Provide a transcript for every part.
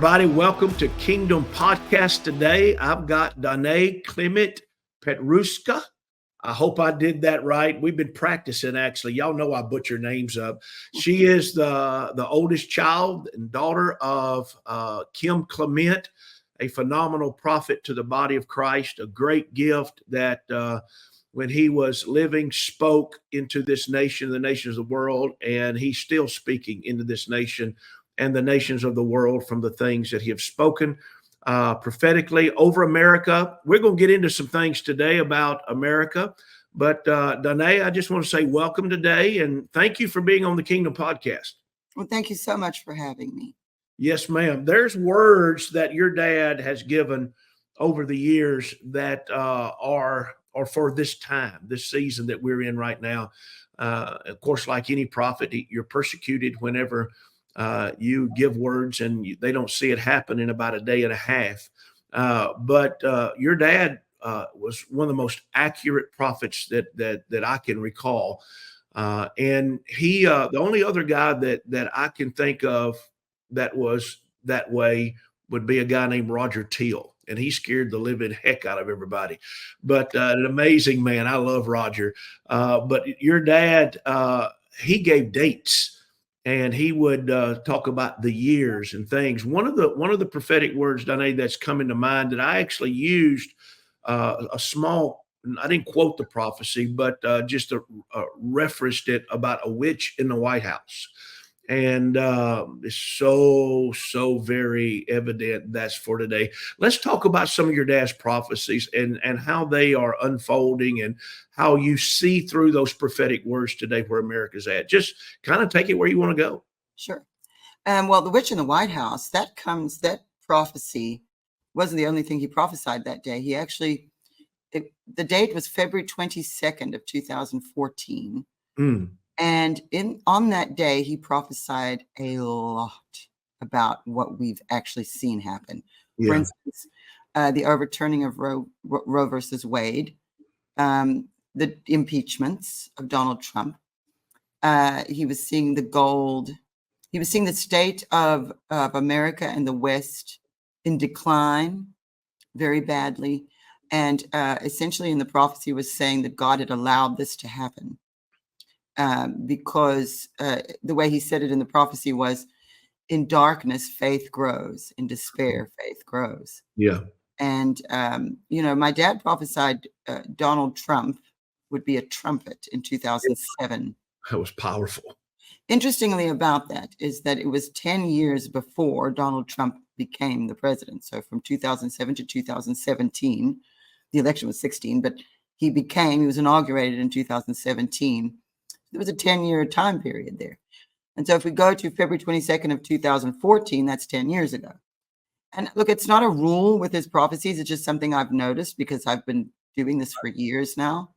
everybody. Welcome to Kingdom Podcast today. I've got Donné Clement Petruska. I hope I did that right. We've been practicing, actually. Y'all know I butcher names up. She is the oldest child and daughter of Kim Clement, a phenomenal prophet to the body of Christ, a great gift that when he was living, spoke into this nation, the nations of the world, and he's still speaking into this nation and the nations of the world from the things that he has spoken prophetically over America. We're going to get into some things today about America. But Donné, I just want to say welcome today and thank you for being on the Kingdom Podcast. Well, thank you so much for having me. Yes, ma'am. There's words that your dad has given over the years that are for this time, this season that we're in right now. Of course, like any prophet, you're persecuted whenever you give words and they don't see it happen in about a day and a half. But your dad was one of the most accurate prophets that I can recall. And he, the only other guy that I can think of that was that way would be a guy named Roger Teal. And he scared the living heck out of everybody. But an amazing man. I love Roger. But your dad, he gave dates. And he would talk about the years and things. One of the prophetic words, Donné, that's coming to mind that I actually used a small. I didn't quote the prophecy, but just referenced it about a witch in the White House, and it's so very evident that's for today. Let's talk about some of your dad's prophecies and how they are unfolding and how you see through those prophetic words today where America's at. Just kind of take it where you want to go. Sure. Well, the witch in the White House, that prophecy wasn't the only thing he prophesied that day. He actually, the date was February 22nd of 2014. And on that day, he prophesied a lot about what we've actually seen happen. Yeah. For instance, the overturning of Roe versus Wade, the impeachments of Donald Trump. He was seeing the gold. He was seeing the state of America and the West in decline very badly. And essentially in the prophecy was saying that God had allowed this to happen. Because the way he said it in the prophecy was, in darkness, faith grows. In despair, faith grows. Yeah. And, my dad prophesied Donald Trump would be a trumpet in 2007. That was powerful. Interestingly about that is that it was 10 years before Donald Trump became the president. So from 2007 to 2017, the election was 16, but he was inaugurated in 2017. There was a 10-year time period there. And so if we go to February 22nd of 2014, that's 10 years ago. And look, it's not a rule with his prophecies. It's just something I've noticed because I've been doing this for years now.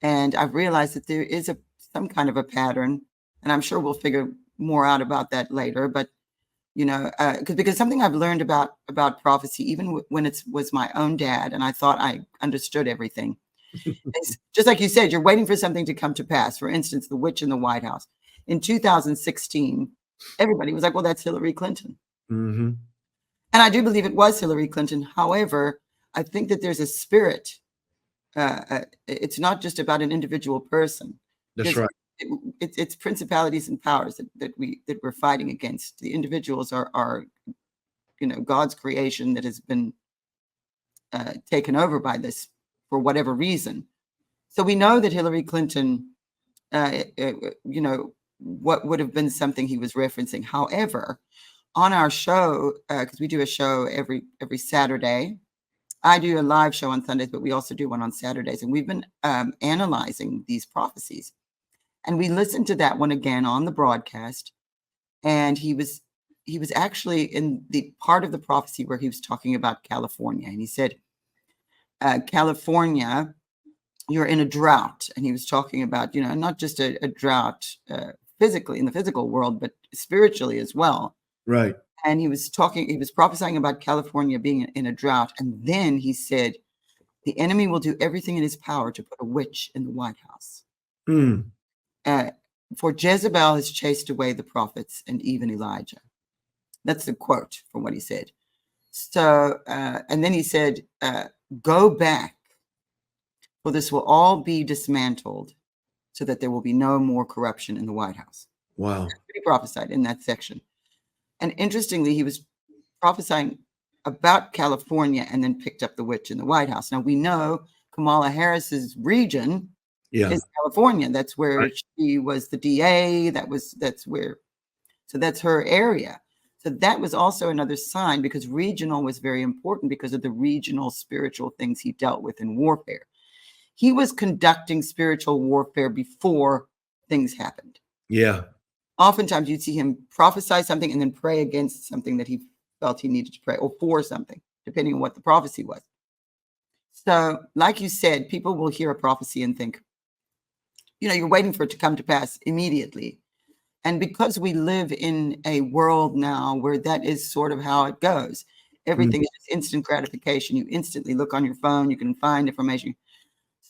And I've realized that there is some kind of a pattern, and I'm sure we'll figure more out about that later. But, because something I've learned about prophecy, even when it was my own dad, and I thought I understood everything. It's just like you said, you're waiting for something to come to pass. For instance, the witch in the White House. In 2016, everybody was like, well, that's Hillary Clinton. Mm-hmm. And I do believe it was Hillary Clinton. However, I think that there's a spirit. It's not just about an individual person. That's right. It's principalities and powers that we're fighting against. The individuals are God's creation that has been taken over by this for whatever reason. So we know that Hillary Clinton, what would have been something he was referencing. However, on our show, because we do a show every Saturday, I do a live show on Sundays, but we also do one on Saturdays. And we've been analyzing these prophecies. And we listened to that one again on the broadcast. And he was actually in the part of the prophecy where he was talking about California. And he said, California, you're in a drought. And he was talking about, not just a drought physically in the physical world, but spiritually as well. Right. And he was prophesying about California being in a drought. And then he said, the enemy will do everything in his power to put a witch in the White House. For Jezebel has chased away the prophets and even Elijah. That's the quote from what he said. So, and then he said, go back, for this will all be dismantled so that there will be no more corruption in the White House. Wow. That's what he prophesied in that section. And interestingly, he was prophesying about California and then picked up the witch in the White House. Now, we know Kamala Harris's region is California. That's where she was the DA. So that's her area. So that was also another sign, because regional was very important because of the regional spiritual things he dealt with in warfare. He was conducting spiritual warfare before things happened. Yeah. Oftentimes you'd see him prophesy something and then pray against something that he felt he needed to pray, or for something, depending on what the prophecy was. So, like you said, people will hear a prophecy and think, you're waiting for it to come to pass immediately. And because we live in a world now where that is sort of how it goes, everything is just instant gratification. You instantly look on your phone, you can find information.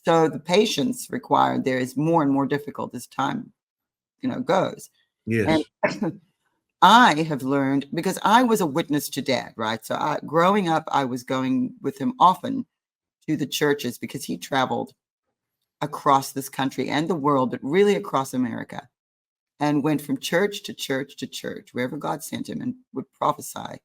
So the patience required there is more and more difficult as time, goes. Yes. And I have learned, because I was a witness to Dad, right? So growing up, I was going with him often to the churches because he traveled across this country and the world, but really across America, and went from church to church to church, wherever God sent him, and would prophesy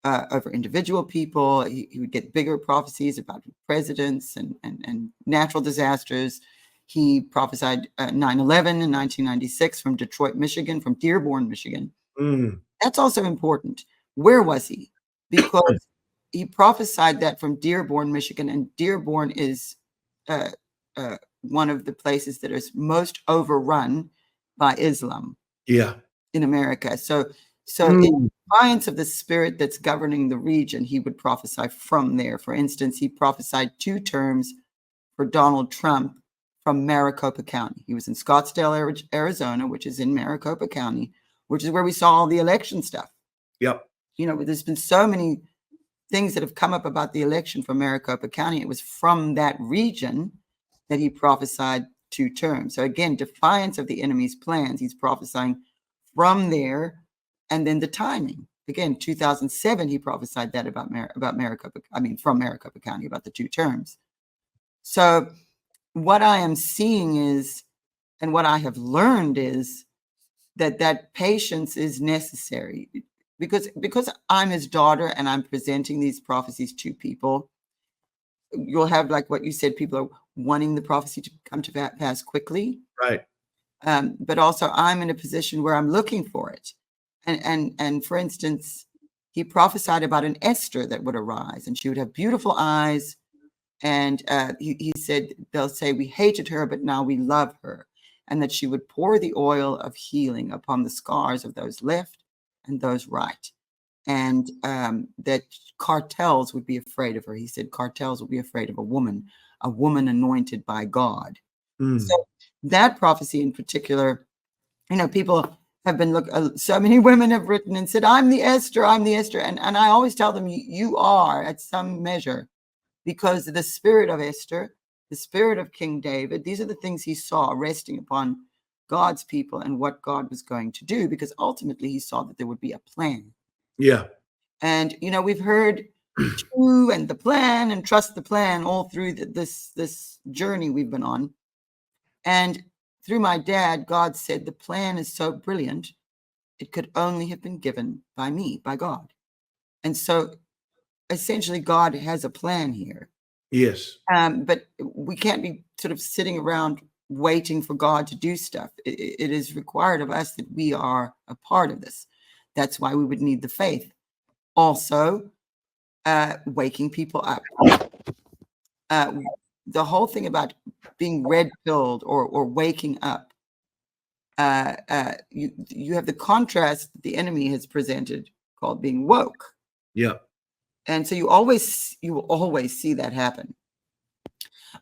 over individual people. He would get bigger prophecies about presidents and natural disasters. He prophesied 9/11 in 1996 from Detroit, Michigan, from Dearborn, Michigan. That's also important. Where was he? Because he prophesied that from Dearborn, Michigan, and Dearborn is one of the places that is most overrun by Islam in America. So in defiance of the spirit that's governing the region, he would prophesy from there. For instance, he prophesied 2 terms for Donald Trump from Maricopa County. He was in Scottsdale, Arizona, which is in Maricopa County, which is where we saw all the election stuff. Yep. There's been so many things that have come up about the election from Maricopa County. It was from that region that he prophesied 2 terms. So again, defiance of the enemy's plans. He's prophesying from there. And then the timing. Again, 2007, he prophesied that from Maricopa County, about the 2 terms. So what I am seeing is, and what I have learned is, that patience is necessary, because I'm his daughter and I'm presenting these prophecies to people. You'll have, like what you said, people are wanting the prophecy to come to pass quickly. Right. But also I'm in a position where I'm looking for it. And for instance, he prophesied about an Esther that would arise, and she would have beautiful eyes. And he said, they'll say, we hated her, but now we love her. And that she would pour the oil of healing upon the scars of those left and those right. And that cartels would be afraid of her. He said cartels would be afraid of a woman anointed by God. So that prophecy in particular, people have been so many women have written and said, I'm the Esther. And I always tell them, you are at some measure, because the spirit of Esther, the spirit of King David, these are the things he saw resting upon God's people and what God was going to do, because ultimately he saw that there would be a plan. Yeah. And, we've heard true and the plan and trust the plan all through this journey we've been on. And through my dad, God said, the plan is so brilliant, it could only have been given by me, by God. And so essentially God has a plan here. Yes. But we can't be sort of sitting around waiting for God to do stuff. It is required of us that we are a part of this. That's why we would need the faith. Also, waking people up. The whole thing about being red-pilled or waking up, you have the contrast that the enemy has presented called being woke. Yeah. And so you will always see that happen.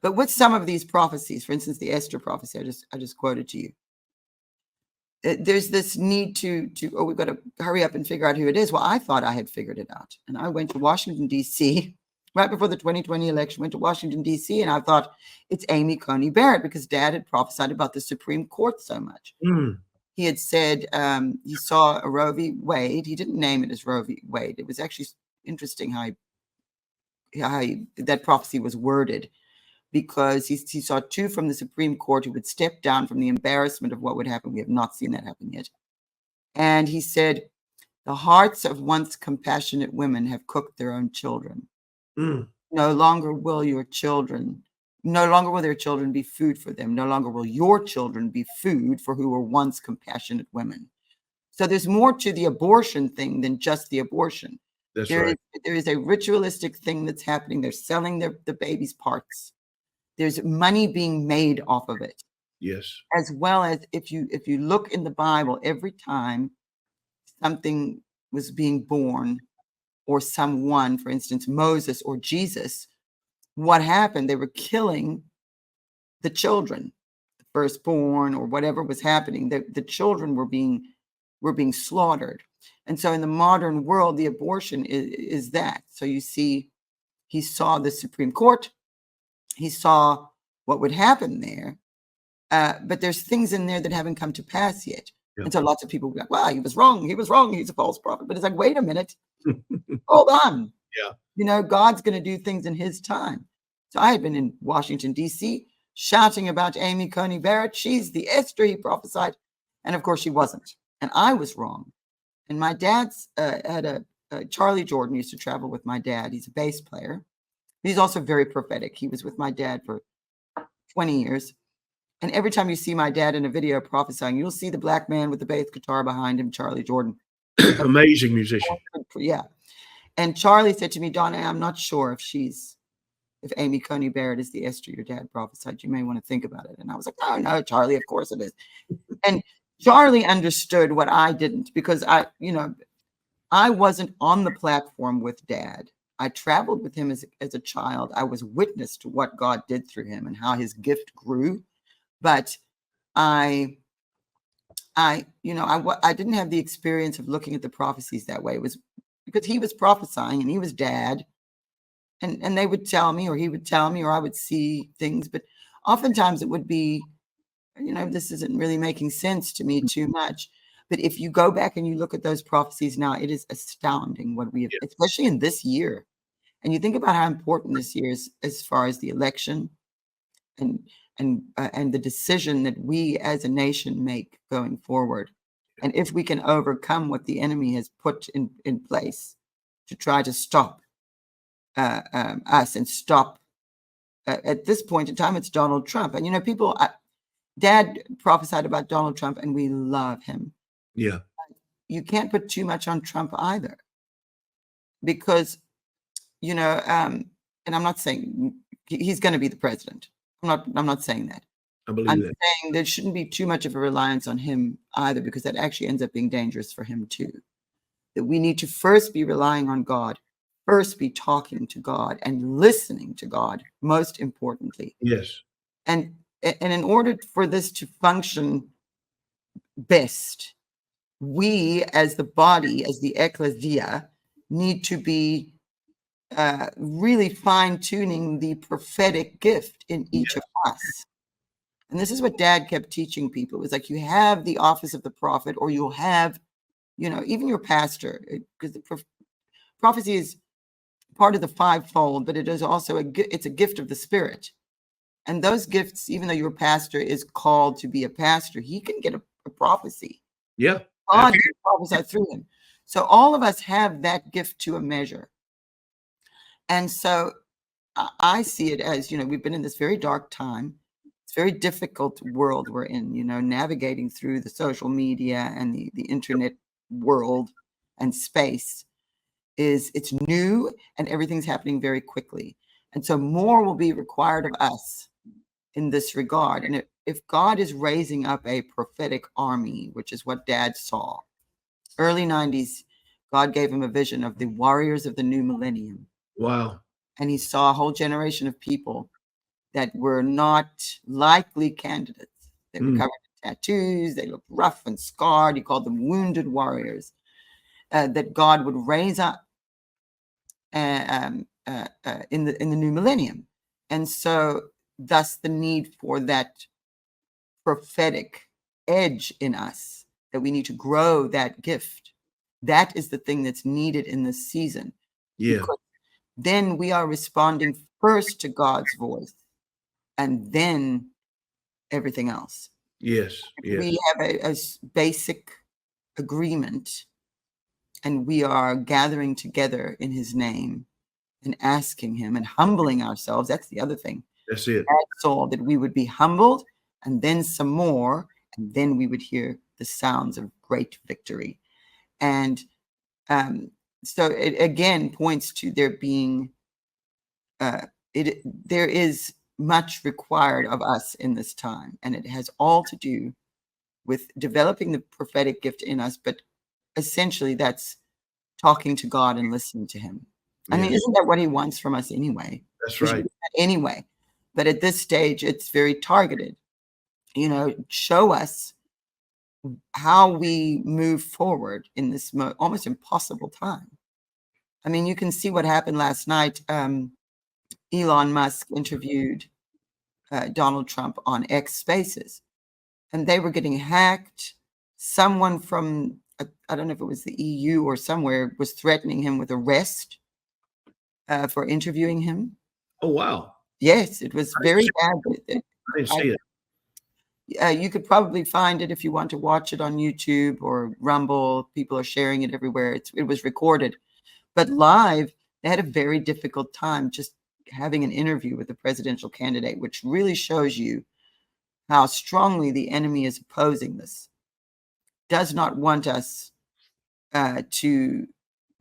But with some of these prophecies, for instance, the Esther prophecy I just quoted to you, there's this need to we've got to hurry up and figure out who it is. Well, I thought I had figured it out, and I went to Washington D.C. right before the 2020 election. Went to Washington D.C. and I thought it's Amy Coney Barrett, because Dad had prophesied about the Supreme Court so much. he had said he saw a Roe v. Wade. He didn't name it as Roe v. Wade. It was actually interesting how that prophecy was worded, because he saw two from the Supreme Court who would step down from the embarrassment of what would happen. We have not seen that happen yet. And he said, the hearts of once compassionate women have cooked their own children. No longer will their children be food for them. No longer will your children be food for who were once compassionate women. So there's more to the abortion thing than just the abortion. That's right. There is a ritualistic thing that's happening. They're selling the baby's parts. There's money being made off of it. Yes. As well as if you look in the Bible, every time something was being born, or someone, for instance, Moses or Jesus, what happened? They were killing the children, the firstborn, or whatever was happening. The children were being slaughtered. And so in the modern world, the abortion is that. So you see, he saw the Supreme Court. He saw what would happen there. But there's things in there that haven't come to pass yet. Yeah. And so lots of people go, well, he was wrong. He was wrong. He's a false prophet. But it's like, wait a minute. Hold on. Yeah. God's going to do things in his time. So I had been in Washington, D.C., shouting about Amy Coney Barrett. She's the Esther he prophesied. And of course, she wasn't. And I was wrong. And my dad's had Charlie Jordan used to travel with my dad. He's a bass player. He's also very prophetic. He was with my dad for 20 years. And every time you see my dad in a video prophesying, you'll see the black man with the bass guitar behind him, Charlie Jordan. Amazing musician. Yeah. And Charlie said to me, Donné, I'm not sure if Amy Coney Barrett is the Esther your dad prophesied. You may want to think about it. And I was like, oh, no, Charlie, of course it is. And Charlie understood what I didn't, because I wasn't on the platform with Dad. I traveled with him as a child. I was witness to what God did through him and how his gift grew. But I didn't have the experience of looking at the prophecies that way. It was because he was prophesying and he was Dad, and they would tell me, or he would tell me, or I would see things. But oftentimes it would be, this isn't really making sense to me too much. But if you go back and you look at those prophecies now, it is astounding what we have, especially in this year. And you think about how important this year is as far as the election and the decision that we as a nation make going forward. And if we can overcome what the enemy has put in place to try to stop us and stop, at this point in time, it's Donald Trump. And, people, Dad prophesied about Donald Trump, and we love him. Yeah. You can't put too much on Trump either, because, and I'm not saying he's going to be the president. I'm not saying that. I'm saying there shouldn't be too much of a reliance on him either, because that actually ends up being dangerous for him too. That we need to first be relying on God, first be talking to God and listening to God, most importantly. Yes. And in order for this to function best, we as the body, as the ecclesia, need to be really fine-tuning the prophetic gift in each of us. And this is what Dad kept teaching people. It was like, you have the office of the prophet, or you'll have, even your pastor, because the prophecy is part of the fivefold, but it is also it's a gift of the Spirit. And those gifts, even though your pastor is called to be a pastor, he can get a prophecy. Yeah. God can prophesy through him. So all of us have that gift to a measure. And so I see it as, we've been in this very dark time. It's a very difficult world we're in, navigating through the social media and the internet world and space. It's new, and everything's happening very quickly. And so more will be required of us in this regard. And if God is raising up a prophetic army, which is what Dad saw, early 90s, God gave him a vision of the warriors of the new millennium. Wow. And he saw a whole generation of people that were not likely candidates. They were covered in tattoos. They looked rough and scarred. He called them wounded warriors that God would raise up in the new millennium. And so thus the need for that prophetic edge in us. that we need to grow that gift. That is the thing that's needed in this season. Yeah. Because then we are responding first to God's voice and then everything else. Yes. Yes. We have a basic agreement, and we are gathering together in his name and asking him and humbling ourselves. That's the other thing. That's it. That's all, that we would be humbled, and then some more, and then we would hear the sounds of great victory. And so it again points to there being there is much required of us in this time, and it has all to do with developing the prophetic gift in us, but essentially that's talking to God and listening to him. I mean, Yes. isn't that what he wants from us anyway? That's We should right. do that anyway. But at this stage, it's very targeted. You know, show us how we move forward in this almost impossible time. I mean, you can see what happened last night. Elon Musk interviewed Donald Trump on X Spaces, and they were getting hacked. Someone from, I don't know if it was the EU or somewhere, was threatening him with arrest for interviewing him. Oh, wow. Yes, it was very bad. I didn't see it. You could probably find it if you want to watch it on YouTube or Rumble. People are sharing it everywhere. It was recorded. But live, they had a very difficult time just having an interview with the presidential candidate, which really shows you how strongly the enemy is opposing this. Does not want us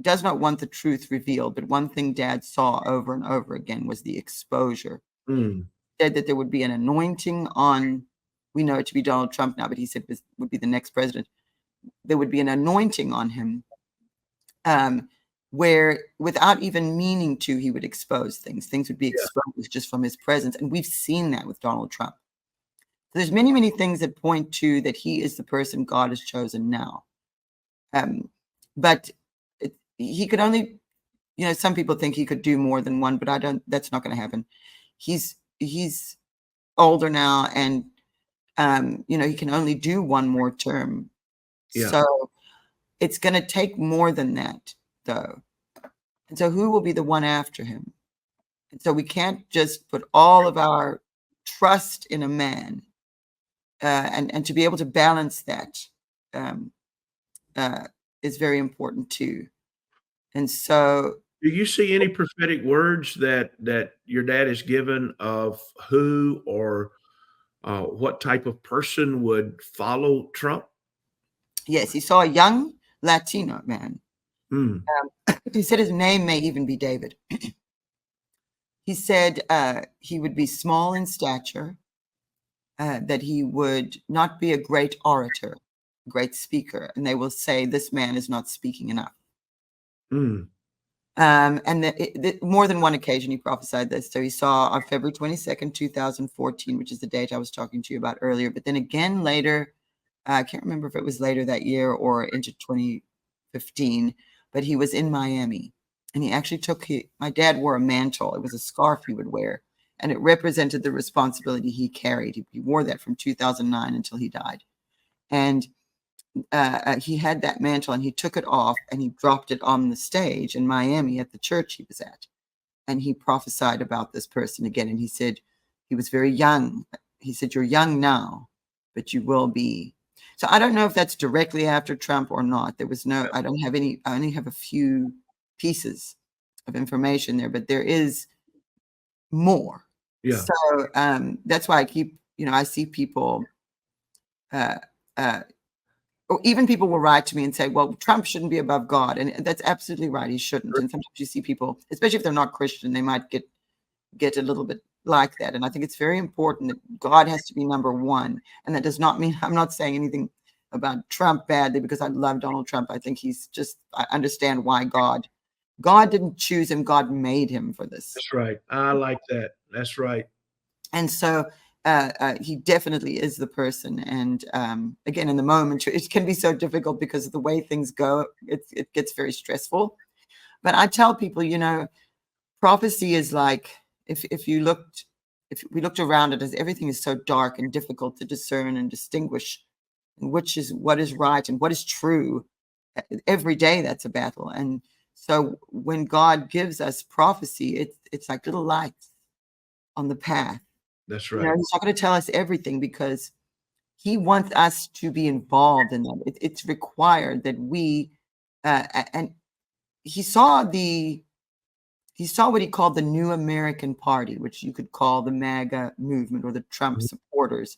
does not want the truth revealed. But one thing Dad saw over and over again was the exposure. Mm. Said that there would be an anointing on, we know it to be Donald Trump now, but he said this would be the next president. There would be an anointing on him where without even meaning to, he would expose things. Things would be exposed just from his presence. And we've seen that with Donald Trump. So there's many, many things that point to that he is the person God has chosen now. But he could only, you know, some people think he could do more than one, but that's not going to happen. He's older now, and you know, he can only do one more term. Yeah. So it's going to take more than that, though. And so who will be the one after him? And so we can't just put all of our trust in a man, and to be able to balance that is very important too. And so, Do you see any prophetic words that your dad has given of who or what type of person would follow Trump? yes, he saw a young Latino man. Mm. He said his name may even be David. He said he would be small in stature, that he would not be a great orator, great speaker, and they will say this man is not speaking enough. Mm. And more than one occasion he prophesied this. So he saw on February 22nd, 2014, which is the date I was talking to you about earlier. But then again later, I can't remember if it was later that year or into 2015, but he was in Miami. And he actually my dad wore a mantle. It was a scarf he would wear, and it represented the responsibility he carried. He wore that from 2009 until he died. And he had that mantle, and he took it off and he dropped it on the stage in Miami at the church he was at. And he prophesied about this person again. And he said he was very young. He said, "You're young now, but you will be." So I don't know if that's directly after Trump or not. There was no, I only have a few pieces of information there, but there is more. Yeah. So that's why I keep, you know, I see people, or even people will write to me and say, well, Trump shouldn't be above God. And that's absolutely right. He shouldn't. And sometimes you see people, especially if they're not Christian, they might get a little bit like that. And I think it's very important that God has to be number one. And that does not mean, I'm not saying anything about Trump badly, because I love Donald Trump. I think I understand why God didn't choose him. God made him for this. That's right. I like that. That's right. And so he definitely is the person. And again, in the moment, it can be so difficult because of the way things go. It gets very stressful. But I tell people, you know, prophecy is like, if we looked around it, as everything is so dark and difficult to discern and distinguish, and which is what is right and what is true. Every day that's a battle. And so when God gives us prophecy, it's like little lights on the path. That's You right. know, he's not going to tell us everything because he wants us to be involved in that. It's required that we, and he saw what he called the New American Party, which you could call the MAGA movement or the Trump supporters,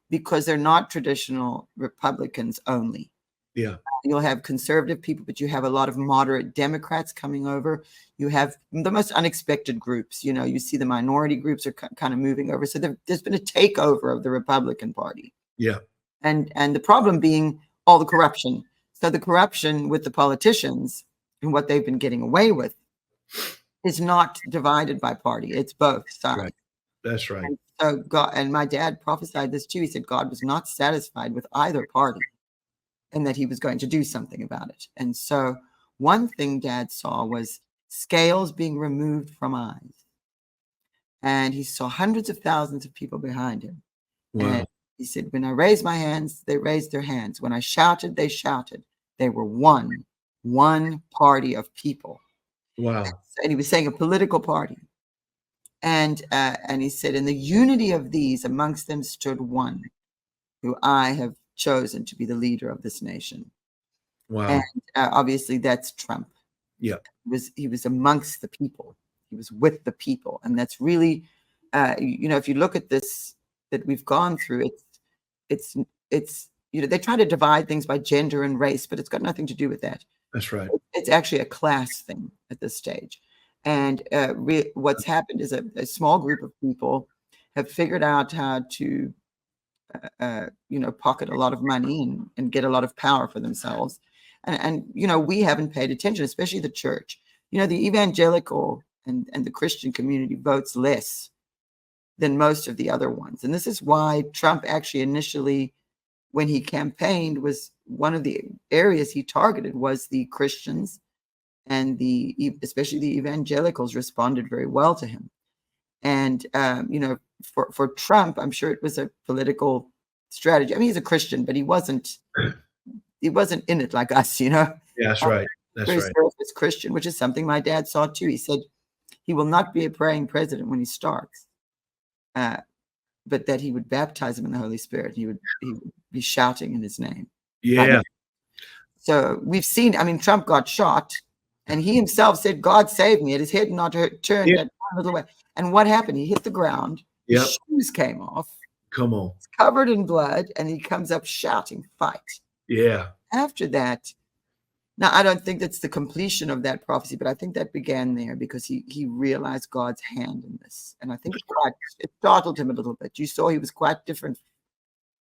because they're not traditional Republicans only. Yeah. You'll have conservative people, but you have a lot of moderate Democrats coming over. You have the most unexpected groups. You know, you see the minority groups are kind of moving over. So there's been a takeover of the Republican Party. Yeah. And the problem being all the corruption. So the corruption with the politicians and what they've been getting away with is not divided by party. It's both sides. Right. That's right. And so God, and my dad prophesied this too. He said God was not satisfied with either party and that he was going to do something about it. And so one thing Dad saw was scales being removed from eyes. And he saw hundreds of thousands of people behind him. Wow. And he said, when I raised my hands, they raised their hands. When I shouted, they shouted. They were one party of people. Wow. And he was saying a political party. And he said, in the unity of these, amongst them stood one who I have chosen to be the leader of this nation. Wow. And obviously that's Trump. Yeah. He was amongst the people. He was with the people. And that's really, you know, if you look at this that we've gone through, it's you know, they try to divide things by gender and race, but it's got nothing to do with that. That's right. It's actually a class thing at this stage. And what's happened is a small group of people have figured out how to you know, pocket a lot of money and get a lot of power for themselves. And you know, we haven't paid attention, especially the church. You know, the evangelical and the Christian community votes less than most of the other ones. And this is why Trump actually initially, when he campaigned, was one of the areas he targeted was the Christians, and especially the evangelicals responded very well to him. And you know, for Trump, I'm sure it was a political strategy. I mean, he's a Christian, but he wasn't in it like us, you know. Yeah, that's right. That's very right. surface Christian, which is something my dad saw too. He said he will not be a praying president when he starts, but that he would baptize him in the Holy Spirit. He would be shouting in his name. Yeah. Right? So we've seen. I mean, Trump got shot, and he himself said, "God saved me." At his head not turned that one little way. And what happened? He hit the ground. Yep. His shoes came off. Come on. It's covered in blood, and he comes up shouting, "Fight!" Yeah. After that, now I don't think that's the completion of that prophecy, but I think that began there because he realized God's hand in this, and I think it startled him a little bit. You saw he was quite different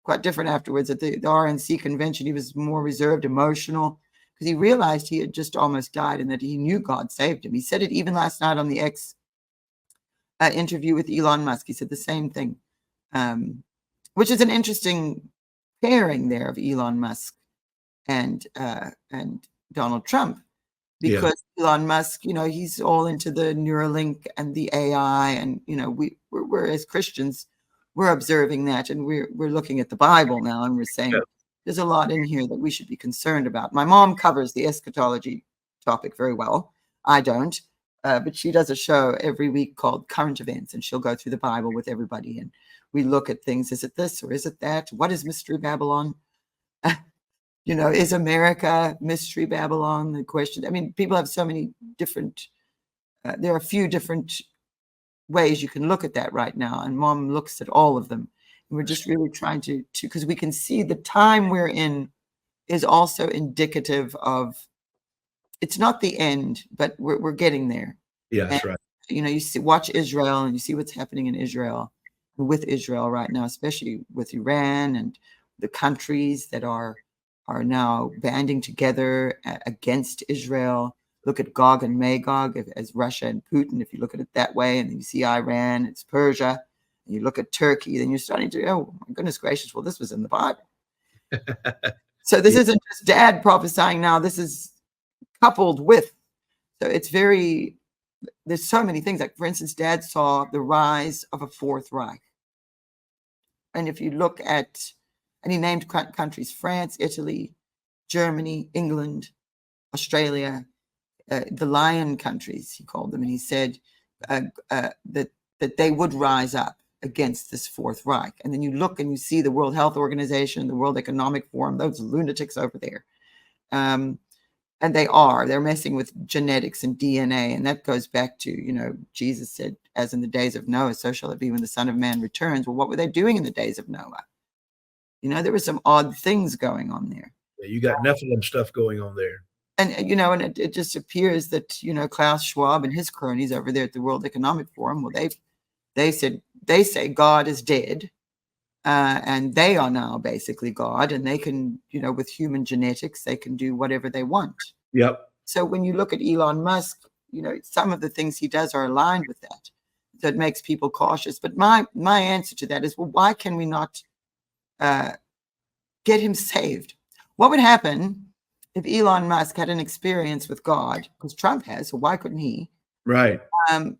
afterwards at the RNC convention. He was more reserved, emotional, because he realized he had just almost died and that he knew God saved him. He said it even last night on the X interview with Elon Musk. He said the same thing, which is an interesting pairing there of Elon Musk and Donald Trump, because Elon Musk, you know, he's all into the Neuralink and the AI, and you know, we're as Christians, we're observing that, and we're looking at the Bible now, and we're saying there's a lot in here that we should be concerned about. My mom covers the eschatology topic very well. I don't. But she does a show every week called Current Events, and she'll go through the Bible with everybody. And we look at things. Is it this or is it that? What is Mystery Babylon? You know, is America Mystery Babylon? The question. I mean, people have so many different, there are a few different ways you can look at that right now. And Mom looks at all of them. And we're just really trying to, because we can see the time we're in is also indicative of, it's not the end, but we're getting there. Yeah, that's right. You know, watch Israel, and you see what's happening in Israel, with Israel right now, especially with Iran and the countries that are now banding together against Israel. Look at Gog and Magog as Russia and Putin, if you look at it that way, and then you see Iran, it's Persia, and you look at Turkey, then you're starting to, oh my goodness gracious, well, this was in the Bible. So this isn't just Dad prophesying now, this is coupled with, so it's very, there's so many things. Like, for instance, Dad saw the rise of a Fourth Reich. And if you look at And he named countries: France, Italy, Germany, England, Australia, the lion countries, he called them. And he said that they would rise up against this Fourth Reich. And then you look and you see the World Health Organization, the World Economic Forum, those lunatics over there. And they're messing with genetics and DNA. And that goes back to, Jesus said, as in the days of Noah, so shall it be when the Son of Man returns. Well, what were they doing in the days of Noah? There were some odd things going on there. Yeah, you got Nephilim stuff going on there. And, and it just appears that, Klaus Schwab and his cronies over there at the World Economic Forum, well, they say God is dead. And they are now basically God, and they can, with human genetics, they can do whatever they want. Yep. So when you look at Elon Musk, some of the things he does are aligned with that. So it makes people cautious. But my answer to that is, well, why can we not get him saved? What would happen if Elon Musk had an experience with God? Because Trump has, so why couldn't he? Right. And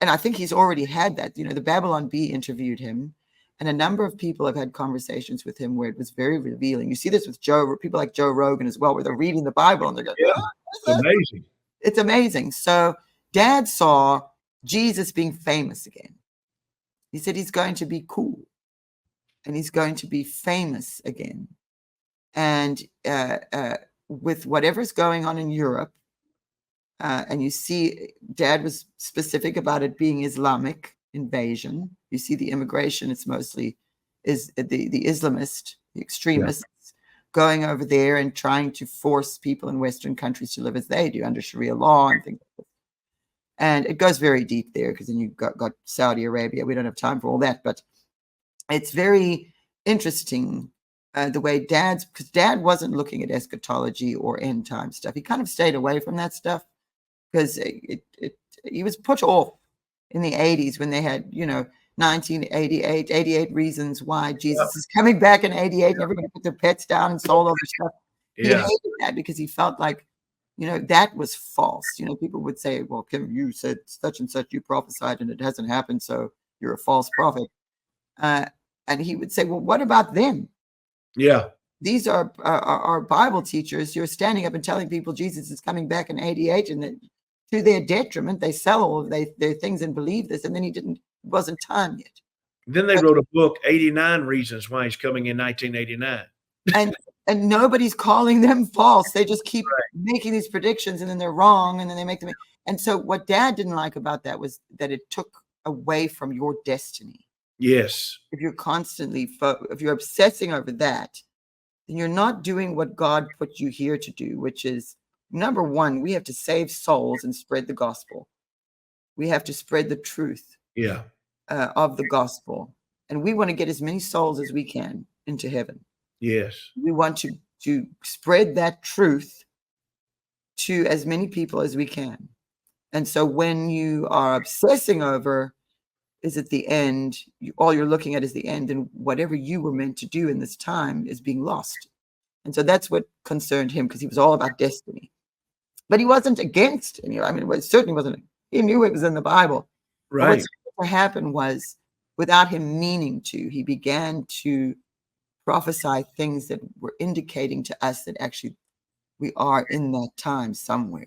I think he's already had that. The Babylon Bee interviewed him. And a number of people have had conversations with him where it was very revealing. You see this with people like Joe Rogan as well, where they're reading the Bible and they're going, it's amazing. It's amazing. So Dad saw Jesus being famous again. He said he's going to be cool and he's going to be famous again. And with whatever's going on in Europe, and you see Dad was specific about it being Islamic invasion. You see the immigration, it's mostly is the Islamist, the extremists going over there and trying to force people in Western countries to live as they do under Sharia law and things like that. And it goes very deep there, because then you've got Saudi Arabia. We don't have time for all that, but it's very interesting the way because Dad wasn't looking at eschatology or end time stuff. He kind of stayed away from that stuff because he was put off in the 80s when they had, 1988, 88 reasons why Jesus is coming back in 88 and everybody put their pets down and sold all their stuff. He hated that because he felt like, that was false. People would say, well, Kim, you said such and such, you prophesied and it hasn't happened, so you're a false prophet. And he would say, well, what about them? Yeah. These are Bible teachers. You're standing up and telling people Jesus is coming back in 88 and that to their detriment, they sell all of their things and believe this, and then it wasn't time yet. Then they wrote a book, 89 Reasons Why He's Coming in 1989. And nobody's calling them false. They just keep making these predictions, and then they're wrong, and then they make them. And so what Dad didn't like about that was that it took away from your destiny. Yes. If you're constantly, if you're obsessing over that, then you're not doing what God put you here to do, which is, number one, we have to save souls and spread the gospel. We have to spread the truth of the gospel. And we want to get as many souls as we can into heaven. Yes. We want to spread that truth to as many people as we can. And so when you are obsessing over, is it the end? All you're looking at is the end, and whatever you were meant to do in this time is being lost. And so that's what concerned him, because he was all about destiny. But he wasn't against any. I mean, it certainly wasn't. He knew it was in the Bible. Right. What happened was, without him meaning to, he began to prophesy things that were indicating to us that actually we are in that time somewhere.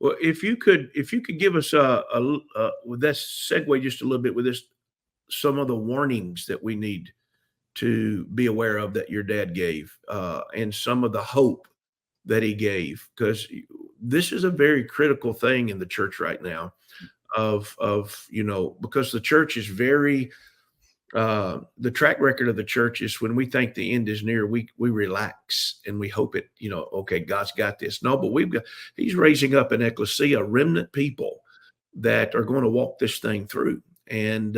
Well, if you could give us with that segue just a little bit with this, some of the warnings that we need to be aware of that your dad gave, and some of the hope that he gave, because this is a very critical thing in the church right now, because the church is very, the track record of the church is when we think the end is near, we relax and we hope it, okay, God's got this. No, but he's raising up an ecclesia, remnant people that are going to walk this thing through. And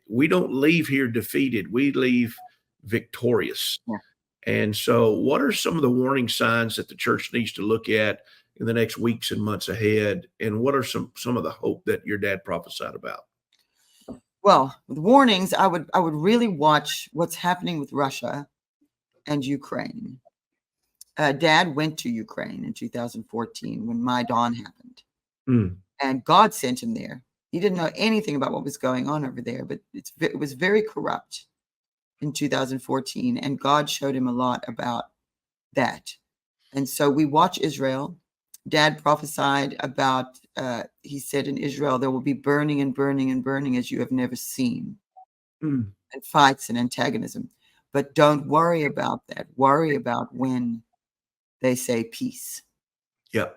we don't leave here defeated. We leave victorious. Yeah. And so what are some of the warning signs that the church needs to look at in the next weeks and months ahead? And what are some of the hope that your dad prophesied about? Well, with warnings, I would really watch what's happening with Russia and Ukraine. Dad went to Ukraine in 2014 when Maidan happened. And God sent him there. He didn't know anything about what was going on over there, but it was very corrupt. in 2014, and God showed him a lot about that. And so we watch Israel. Dad prophesied about, he said, in Israel, there will be burning and burning and burning as you have never seen, Mm. and fights and antagonism. But don't worry about that. Worry about when they say peace. Yeah.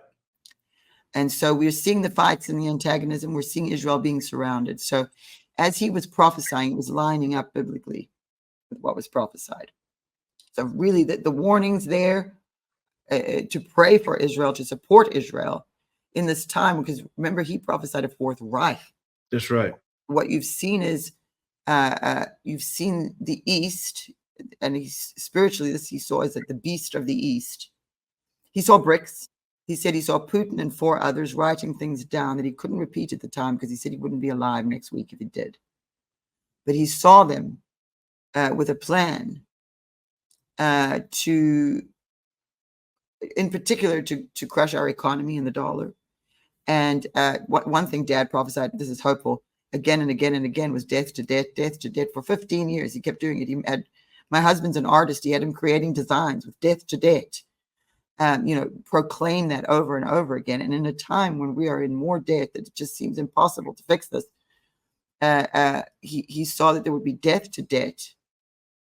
And so we're seeing the fights and the antagonism. We're seeing Israel being surrounded. So as he was prophesying, it was lining up biblically with what was prophesied. So really the warnings there to pray for Israel, to support Israel in this time, because remember, he prophesied a fourth Reich. That's right. What you've seen is you've seen the East, and he's spiritually, this he saw is that the beast of the East. He saw BRICS. He said he saw Putin and 4 others writing things down that he couldn't repeat at the time because he said he wouldn't be alive next week if he did. But he saw them with a plan to, in particular, to crush our economy and the dollar. And one thing Dad prophesied, this is hopeful, again and again and again, was death to debt, death to debt. For 15 years, he kept doing it. He had, my husband's an artist. He had him creating designs with death to debt. Proclaim that over and over again. And in a time when we are in more debt, that it just seems impossible to fix this, he saw that there would be death to debt,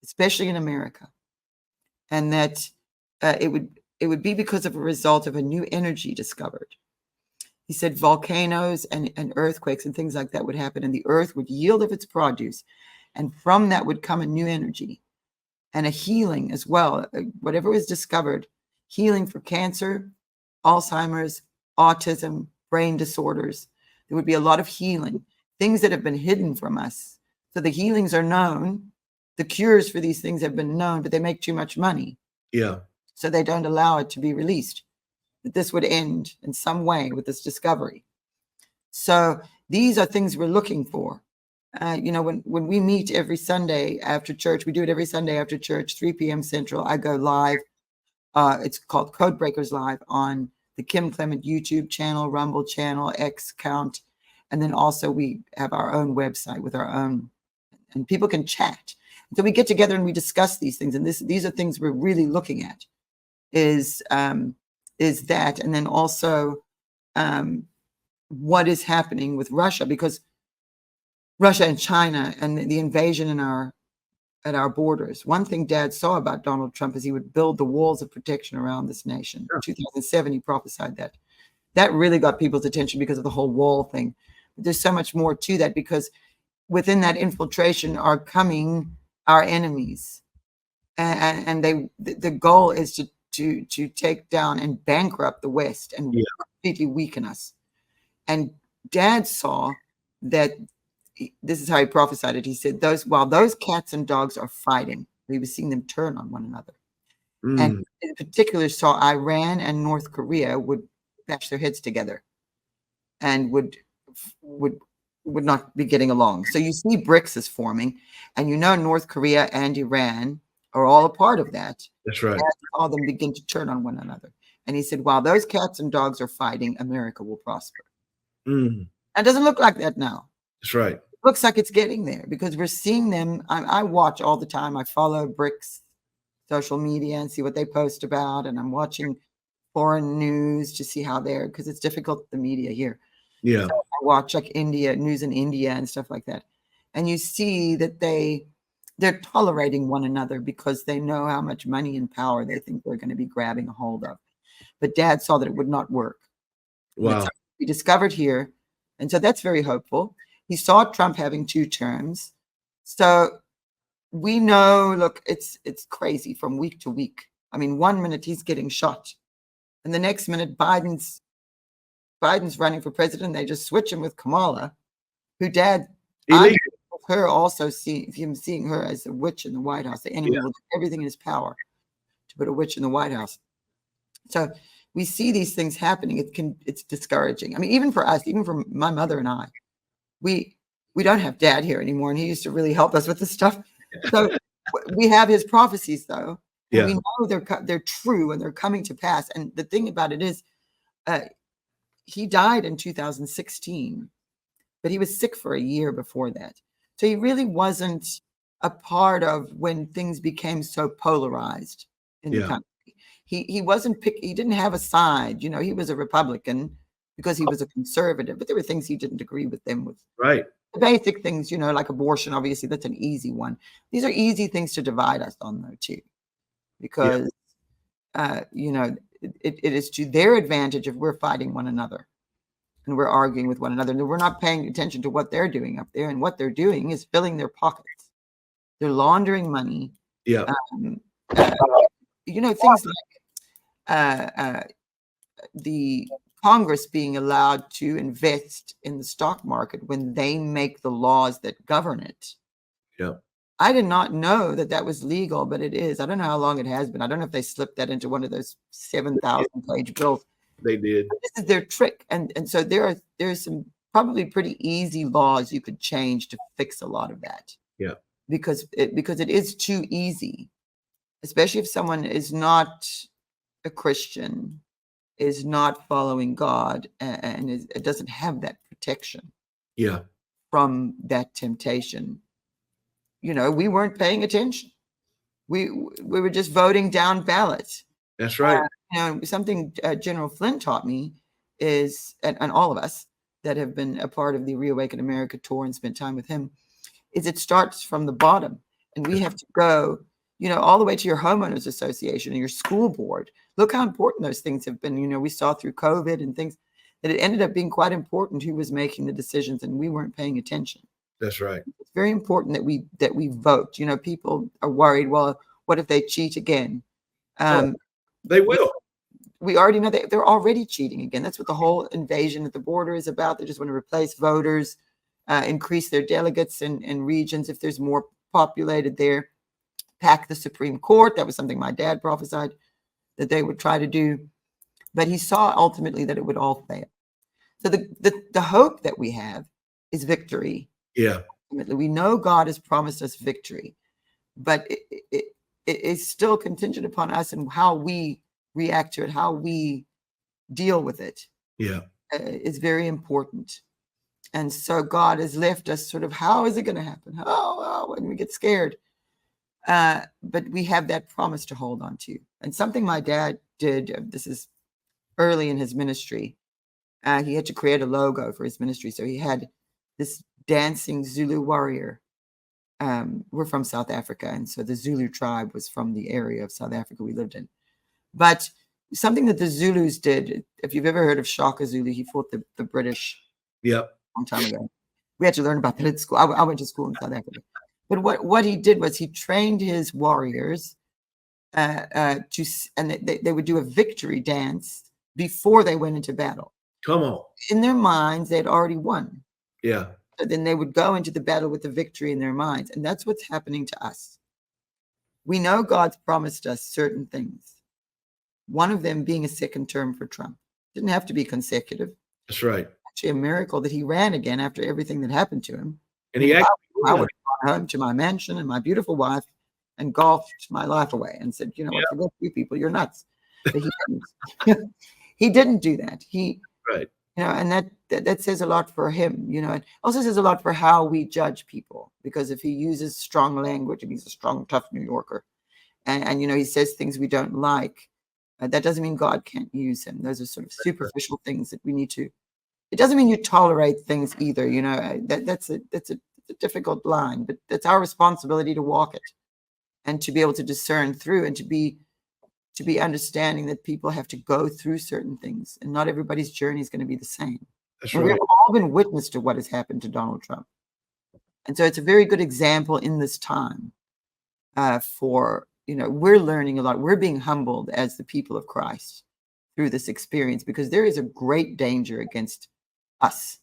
especially in America, and that it would be because of a result of a new energy discovered. He said volcanoes and earthquakes and things like that would happen, and the earth would yield of its produce, and from that would come a new energy and a healing as well. Whatever was discovered, healing for cancer, Alzheimer's, autism, brain disorders. There would be a lot of healing, things that have been hidden from us. So the healings are known. The cures for these things have been known, but they make too much money. Yeah. So they don't allow it to be released. That this would end in some way with this discovery. So these are things we're looking for. When we meet every Sunday after church, we do it every Sunday after church, 3 p.m. Central. I go live. It's called Code Breakers Live on the Kim Clement YouTube channel, Rumble channel, X account. And then also we have our own website with our own, and people can chat. So we get together and we discuss these things. And these are things we're really looking at is that. And then also what is happening with Russia, because Russia and China and the invasion at our borders. One thing Dad saw about Donald Trump is he would build the walls of protection around this nation. Sure. 2007, he prophesied that. That really got people's attention because of the whole wall thing. But there's so much more to that, because within that infiltration are coming our enemies. And the goal is to take down and bankrupt the West and completely weaken us. And Dad saw that. This is how he prophesied it. He said, while those cats and dogs are fighting, we were seeing them turn on one another. And in particular saw Iran and North Korea would bash their heads together and would not be getting along. So you see BRICS is forming, and North Korea and Iran are all a part of that. That's right. All them begin to turn on one another. And he said, while those cats and dogs are fighting, America will prosper. It doesn't look like that now. That's right. It looks like it's getting there, because we're seeing them. I watch all the time. I follow BRICS social media and see what they post about. And I'm watching foreign news to see how because it's difficult, the media here. Yeah. So I watch like news in India and stuff like that. And you see that they're tolerating one another because they know how much money and power they think they're going to be grabbing a hold of. But Dad saw that it would not work. Wow. We discovered here. And so that's very hopeful. He saw Trump having 2 terms. So we know, look, it's crazy from week to week. I mean, 1 minute he's getting shot, and the next minute Biden's running for president. They just switch him with Kamala, who Dad, her also seeing her as a witch in the White House. The enemy will do everything in his power to put a witch in the White House. So we see these things happening. It's discouraging. I mean, even for us, even for my mother and I. We don't have Dad here anymore, and he used to really help us with this stuff. So we have his prophecies, though. And we know they're true and they're coming to pass. And the thing about it is, he died in 2016, but he was sick for a year before that. So he really wasn't a part of when things became so polarized in the country. He wasn't he didn't have a side, you know, he was a Republican because he was a conservative, but there were things he didn't agree with them with. Right. The basic things, you know, like abortion, obviously that's an easy one. These are easy things to divide us on though too, because you know, it is to their advantage if we're fighting one another and we're arguing with one another, and we're not paying attention to what they're doing up there. And what they're doing is filling their pockets. They're laundering money. Yeah. You know, things like the Congress being allowed to invest in the stock market when they make the laws that govern it. Yeah. I did not know that that was legal, but it is. I don't know how long it has been. I don't know if they slipped that into one of those 7,000-page bills. They did. But this is their trick, and so there's some probably pretty easy laws you could change to fix a lot of that. Yeah. Because it is too easy, especially if someone is not a Christian, is not following God, and it doesn't have that protection. Yeah. From that temptation. You know, we weren't paying attention. We were just voting down ballots. That's right. You know, something General Flynn taught me is, and all of us that have been a part of the Reawaken America Tour and spent time with him, is it starts from the bottom. And we have to go, you know, all the way to your homeowners association and your school board. Look how important those things have been. You know, we saw through COVID and things that it ended up being quite important who was making the decisions, and we weren't paying attention. That's right. It's very important that we vote. You know, people are worried, well, what if they cheat again? They will. We already know that they're already cheating again. That's what the whole invasion at the border is about. They just want to replace voters, increase their delegates in regions if there's more populated there, pack the Supreme Court. That was something my dad prophesied that they would try to do. But he saw ultimately that it would all fail. So the hope that we have is victory. Yeah. We know God has promised us victory, but it is still contingent upon us and how we react to it, how we deal with it. Yeah. Is very important. And so God has left us sort of, how is it going to happen? When we get scared. But we have that promise to hold on to. And something my dad did, this is early in his ministry, he had to create a logo for his ministry. So he had this dancing Zulu warrior. We're from South Africa, and so the Zulu tribe was from the area of South Africa we lived in. But something that the Zulus did, if you've ever heard of Shaka Zulu, he fought the British a long time ago. We had to learn about that at school. I went to school in South Africa. But what he did was he trained his warriors and they would do a victory dance before they went into battle. Come on. In their minds, they'd already won. Yeah. So then they would go into the battle with the victory in their minds. And that's what's happening to us. We know God's promised us certain things. One of them being a second term for Trump. Didn't have to be consecutive. That's right. Actually, a miracle that he ran again after everything that happened to him. And he I would have gone home to my mansion and my beautiful wife and golfed my life away and said, you know what, forget you people, you're nuts. But he didn't. He didn't do that. Right. You know, and that says a lot for him, you know, and also says a lot for how we judge people, because if he uses strong language and he's a strong, tough New Yorker and you know, he says things we don't like, that doesn't mean God can't use him. Those are sort of superficial things that we need to, it doesn't mean you tolerate things either. You know, that's a difficult line, but that's our responsibility to walk it and to be able to discern through and to be understanding that people have to go through certain things and not everybody's journey is going to be the same. That's right. We've all been witness to what has happened to Donald Trump. And so it's a very good example in this time for, you know, we're learning a lot. We're being humbled as the people of Christ through this experience, because there is a great danger against us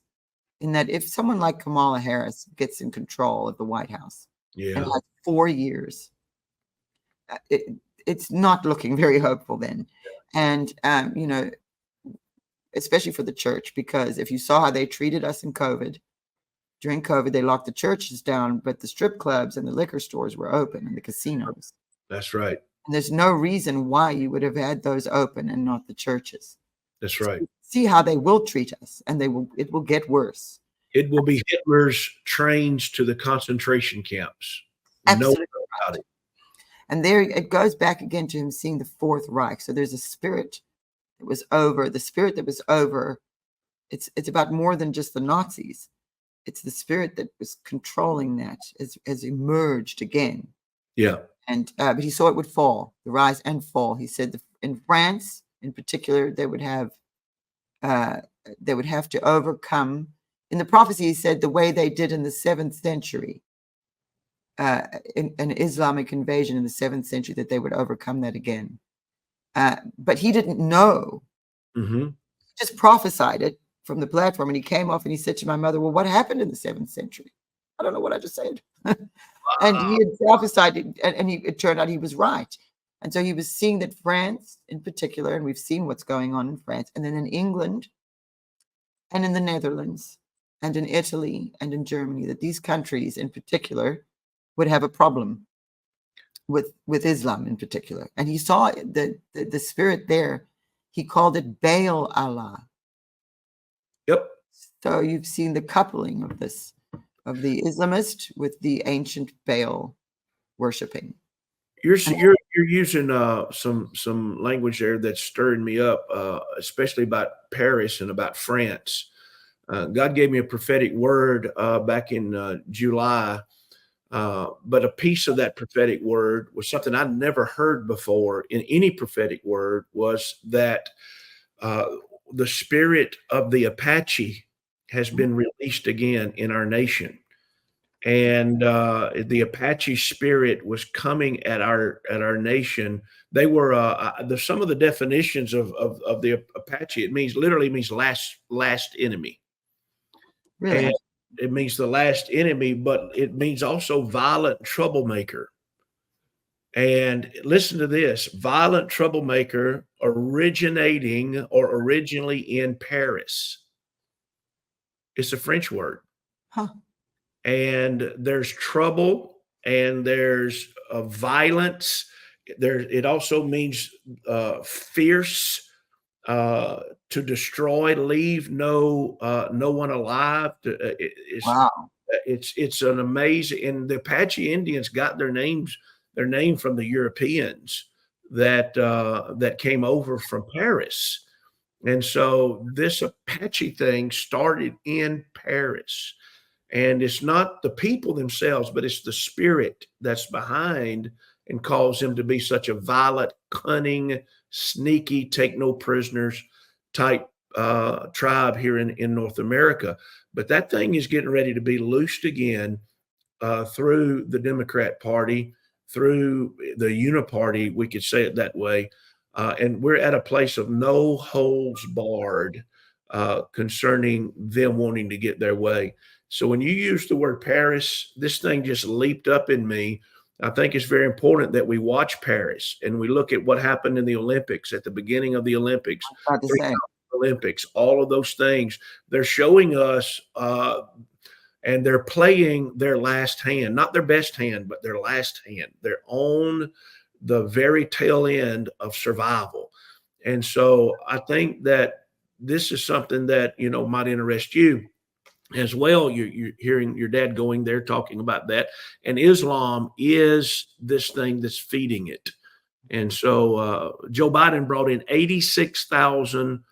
in that if someone like Kamala Harris gets in control of the White House and has 4 years, it's not looking very hopeful then. And, you know, especially for the church, because if you saw how they treated us in COVID, during COVID, they locked the churches down, but the strip clubs and the liquor stores were open and the casinos. That's right. And there's no reason why you would have had those open and not the churches. That's right. So see how they will treat us, and it will get worse. It will be Hitler's trains to the concentration camps. Absolutely about right. it. And there it goes back again to him seeing the Fourth Reich. So there's a spirit that was over, the spirit that was over. It's about more than just the Nazis. It's the spirit that was controlling that has emerged again. Yeah. And but he saw it would fall, the rise and fall. He said in France, in particular, they would have to overcome. In the prophecy, he said the way they did in the 7th century, in an Islamic invasion in the 7th century, that they would overcome that again. But he didn't know. Mm-hmm. He just prophesied it from the platform, and he came off and he said to my mother, "Well, what happened in the 7th century?" I don't know what I just said. And he had prophesied it, and it turned out he was right. And so he was seeing that France in particular, and we've seen what's going on in France, and then in England and in the Netherlands and in Italy and in Germany, that these countries in particular would have a problem with Islam in particular. And he saw the spirit there. He called it Baal Allah. Yep. So you've seen the coupling of this, of the Islamist with the ancient Baal worshiping. You're using some language there that's stirring me up, especially about Paris and about France. God gave me a prophetic word back in July, but a piece of that prophetic word was something I'd never heard before in any prophetic word, was that the spirit of the Apache has been released again in our nation. And the Apache spirit was coming at our nation. They were some of the definitions of the Apache. It literally means last enemy, Really? and it means the last enemy, but it means also violent troublemaker. And listen to this: violent troublemaker originating or originally in Paris. It's a French word. Huh. And there's trouble and there's violence. It also means fierce, to destroy, leave no one alive. Wow. It's an amazing. And the Apache Indians got their name from the Europeans that came over from Paris. And so this Apache thing started in Paris. And it's not the people themselves, but it's the spirit that's behind and cause them to be such a violent, cunning, sneaky, take no prisoners type tribe here in North America. But that thing is getting ready to be loosed again through the Democrat Party, through the Uniparty, we could say it that way. And we're at a place of no holds barred concerning them wanting to get their way. So when you use the word Paris, this thing just leaped up in me. I think it's very important that we watch Paris and we look at what happened in the Olympics, at the beginning of the Olympics, About to say. Olympics, all of those things. They're showing us and they're playing their last hand, not their best hand, but their last hand. They're on the very tail end of survival. And so I think that this is something that, might interest you as well. You're hearing your dad going there talking about that. And Islam is this thing that's feeding it. And so Joe Biden brought in 86,000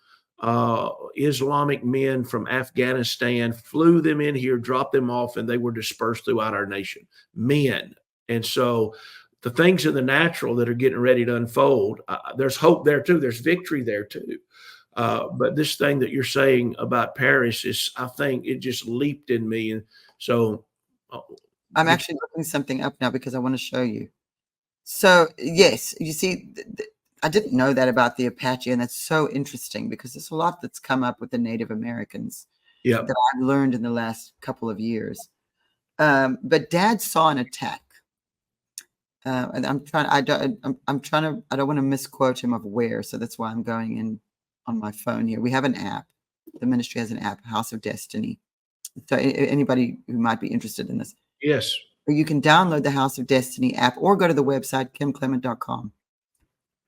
Islamic men from Afghanistan, flew them in here, dropped them off, and they were dispersed throughout our nation. Men. And so the things in the natural that are getting ready to unfold, there's hope there too. There's victory there too. But this thing that you're saying about Paris I think it just leaped in me. And so I'm actually looking something up now because I want to show you. So yes, you see, I didn't know that about the Apache, and that's so interesting because there's a lot that's come up with the Native Americans that I've learned in the last couple of years. But Dad saw an attack, and I don't want to misquote him of where, so that's why I'm going in on my phone here. We have an app. The ministry has an app, House of Destiny. So anybody who might be interested in this, yes, you can download the House of Destiny app or go to the website kimclement.com.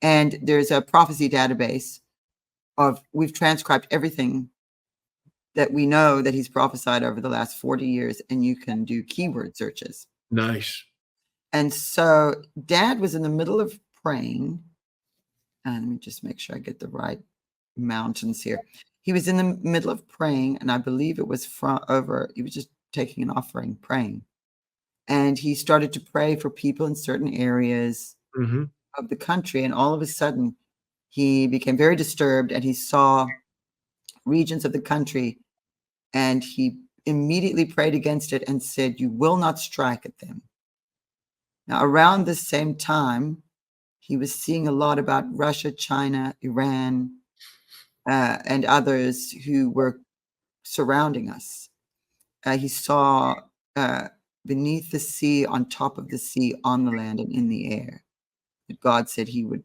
And there's a prophecy database we've transcribed everything that we know that he's prophesied over the last 40 years, and you can do keyword searches. Nice. And so Dad was in the middle of praying. And let me just make sure I get the right mountains here. He was in the middle of praying, and I believe it was he was just taking an offering, praying. And he started to pray for people in certain areas Mm-hmm. of the country. And all of a sudden, he became very disturbed, and he saw regions of the country, and he immediately prayed against it and said, "You will not strike at them." Now, around the same time, he was seeing a lot about Russia, China, Iran, and others who were surrounding us. He saw beneath the sea, on top of the sea, on the land, and in the air, that God said he would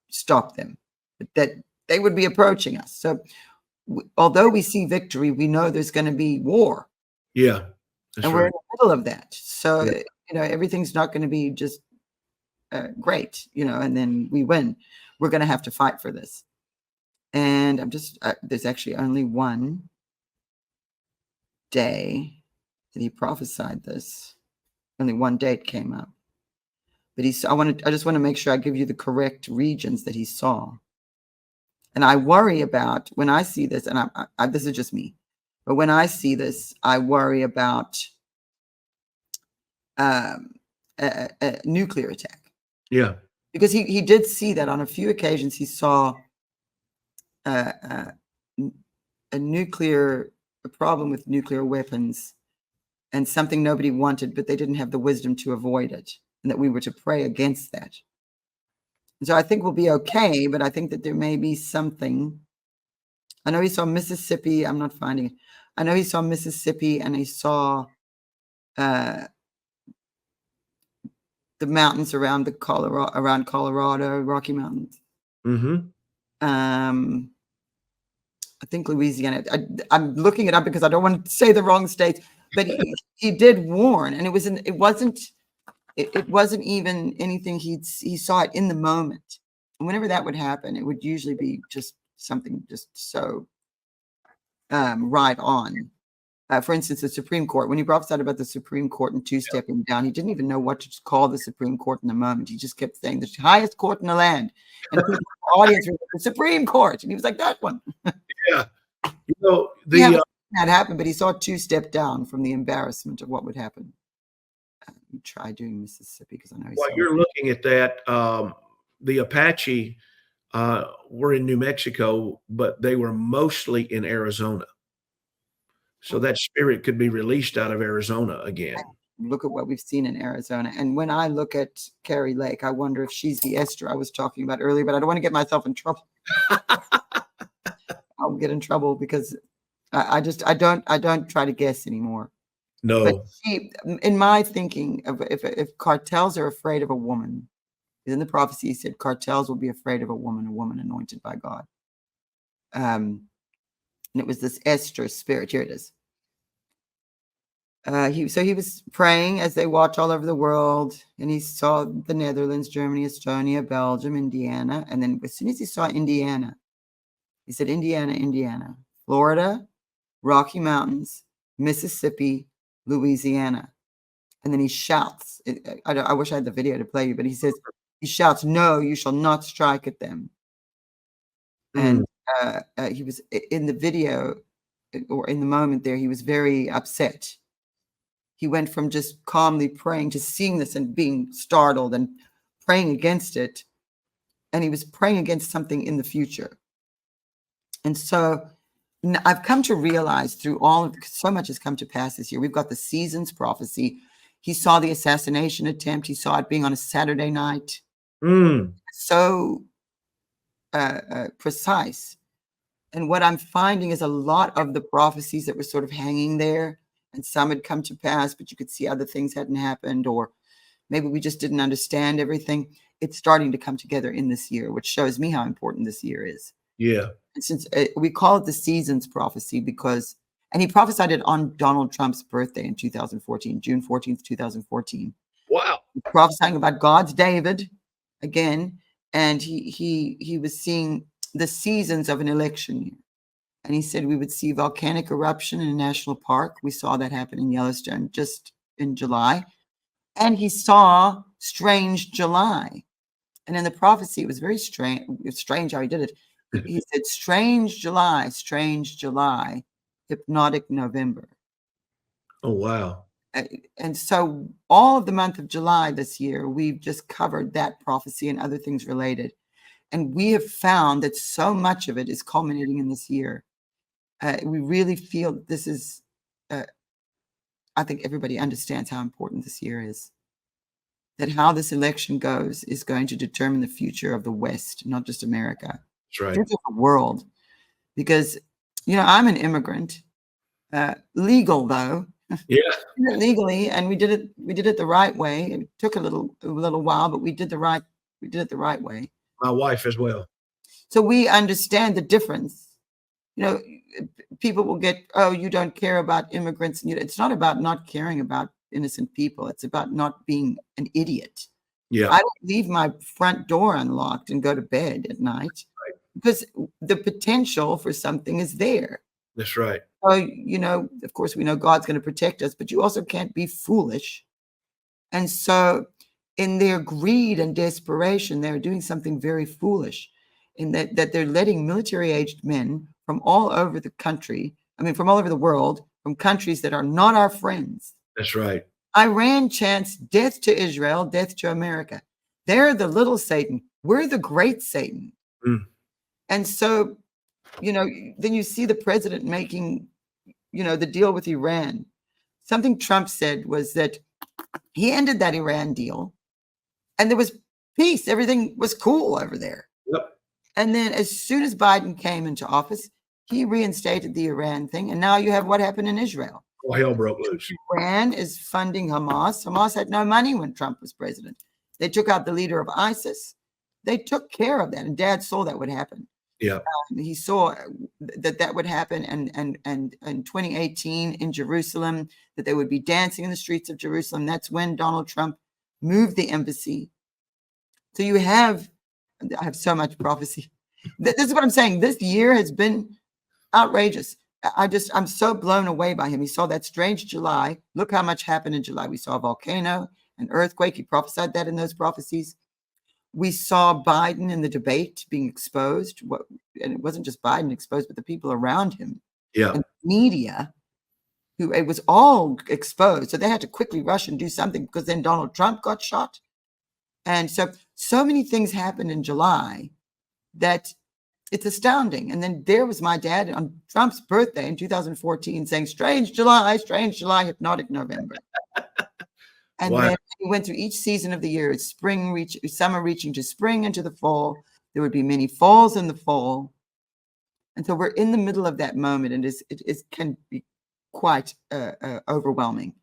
stop them, but that they would be approaching us. So although we see victory, we know there's going to be war. Yeah, that's And we're right. in the middle of that. So, Yeah. Everything's not going to be just great, and then we win. We're going to have to fight for this. And there's actually only one day that he prophesied this. Only one date came up. But I just want to make sure I give you the correct regions that he saw. And I worry about when I see this, and this is just me, but when I see this, I worry about a nuclear attack. Yeah. Because he did see that on a few occasions. He saw a problem with nuclear weapons, and something nobody wanted, but they didn't have the wisdom to avoid it, and that we were to pray against that. And so I think we'll be okay, but I think that there may be something. I know he saw Mississippi. I'm not finding it. I know he saw Mississippi, and he saw the mountains around Colorado, Rocky Mountains. Mm-hmm. I think Louisiana. I'm looking it up because I don't want to say the wrong states, but he did warn, and it wasn't even anything he saw it in the moment. And whenever that would happen, it would usually be just something just so right on. For instance, the Supreme Court, when he prophesied about the Supreme Court and two-stepping down, he didn't even know what to call the Supreme Court in the moment. He just kept saying the highest court in the land. And people in the audience were like, the Supreme Court. And he was like, that one. Yeah. We haven't seen that happen, but he saw two-step down from the embarrassment of what would happen. Let me try doing Mississippi because I know while you're looking at that, the Apache were in New Mexico, but they were mostly in Arizona. So that spirit could be released out of Arizona again. Look at what we've seen in Arizona. And when I look at Carrie Lake, I wonder if she's the Esther I was talking about earlier, but I don't want to get myself in trouble. I'll get in trouble because I don't try to guess anymore. No. But in my thinking, if cartels are afraid of a woman, in the prophecy, he said cartels will be afraid of a woman anointed by God. And it was this Esther spirit. Here it is. He was praying as they watch all over the world, and he saw the Netherlands, Germany, Estonia, Belgium, Indiana. And then as soon as he saw Indiana, he said, Indiana, Florida, Rocky Mountains, Mississippi, Louisiana. And then he shouts, I wish I had the video to play you, but he shouts, no, you shall not strike at them. And he was in the video, or in the moment there, he was very upset. He went from just calmly praying to seeing this and being startled and praying against it. And he was praying against something in the future. And so I've come to realize so much has come to pass this year. We've got the seasons prophecy. He saw the assassination attempt. He saw it being on a Saturday night. So precise. And what I'm finding is a lot of the prophecies that were sort of hanging there, and some had come to pass, but you could see other things hadn't happened, or maybe we just didn't understand everything. It's starting to come together in this year, which shows me how important this year is. Yeah. And since we call it the seasons prophecy and he prophesied it on Donald Trump's birthday in 2014, June 14th, 2014. Wow. Prophesying about God's David again. And he was seeing the seasons of an election year. And he said we would see volcanic eruption in a national park. We saw that happen in Yellowstone just in July. And he saw strange July. And in the prophecy, it was very strange. It's strange how he did it. He said, strange July, hypnotic November. Oh, wow. And so all of the month of July this year, we've just covered that prophecy and other things related. And we have found that so much of it is culminating in this year. We really feel this is, I think everybody understands how important this year is. That how this election goes is going to determine the future of the West, not just America. That's right. Future of the world. Because, I'm an immigrant, legal though. Yeah. Legally, and we did it the right way. It took a little while, but we did it the right way. My wife as well. So we understand the difference. People will get, oh, you don't care about immigrants. It's not about not caring about innocent people. It's about not being an idiot. Yeah. I don't leave my front door unlocked and go to bed at night, right, because the potential for something is there. That's right. So, of course, we know God's going to protect us, but you also can't be foolish. And so in their greed and desperation, they're doing something very foolish in that they're letting military-aged men from all over the country, from all over the world, from countries that are not our friends. That's right. Iran chants death to Israel, death to America. They're the little Satan. We're the great Satan. Mm. And so, then you see the president making, the deal with Iran. Something Trump said was that he ended that Iran deal and there was peace. Everything was cool over there. Yep. And then as soon as Biden came into office, he reinstated the Iran thing. And now you have what happened in Israel. Oh, hell broke loose. Iran is funding Hamas. Hamas had no money when Trump was president. They took out the leader of ISIS. They took care of that. And Dad saw that would happen. Yeah. He saw that would happen. And in 2018 in Jerusalem, that they would be dancing in the streets of Jerusalem. That's when Donald Trump moved the embassy. So I have so much prophecy. This is what I'm saying. This year has been outrageous. I'm so blown away by him. He saw that strange July. Look how much happened in July. We saw a volcano, an earthquake. He prophesied that in those prophecies. We saw Biden in the debate being exposed. And it wasn't just Biden exposed, but the people around him. Yeah. And the media, who it was all exposed. So they had to quickly rush and do something, because then Donald Trump got shot. And so many things happened in July that it's astounding. And then there was my dad on Trump's birthday in 2014 saying, strange July, hypnotic November. And Wow. Then he went through each season of the year. It's summer reaching to spring into the fall. There would be many falls in the fall. And so we're in the middle of that moment, and it can be quite overwhelming.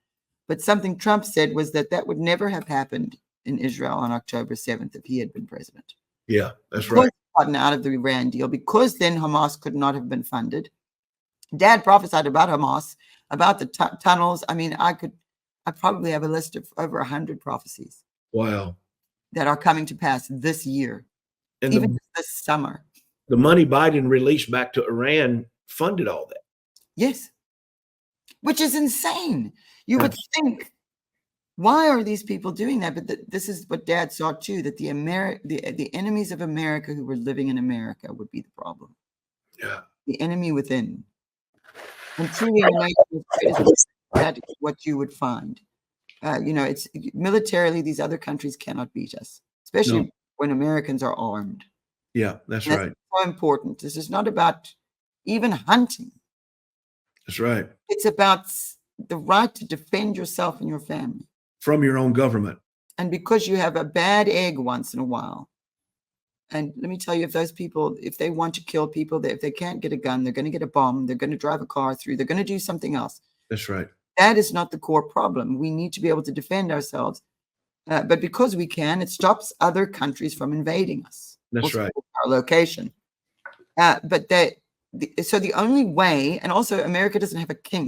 But something Trump said was that would never have happened in Israel on October 7th if he had been president. Yeah, that's right. Gotten out of the Iran deal, because then Hamas could not have been funded. Dad prophesied about Hamas, about the tunnels. I probably have a list of over 100 prophecies. Wow. That are coming to pass this year, And even this summer. The money Biden released back to Iran funded all that. Yes. Which is insane. You would think, why are these people doing that? But this is what Dad saw too, that the enemies of America who were living in America would be the problem. Yeah. The enemy within. And truly, that is what you would find. It's militarily, these other countries cannot beat us, especially when Americans are armed. Yeah, that's right. So important. This is not about even hunting. That's right. It's about the right to defend yourself and your family. From your own government. And because you have a bad egg once in a while. And let me tell you, if those people, if they want to kill people, if they can't get a gun, they're going to get a bomb, they're going to drive a car through, they're going to do something else. That's right. That is not the core problem. We need to be able to defend ourselves. But because we can, it stops other countries from invading us. That's right. Our location. So the only way, and also America doesn't have a king.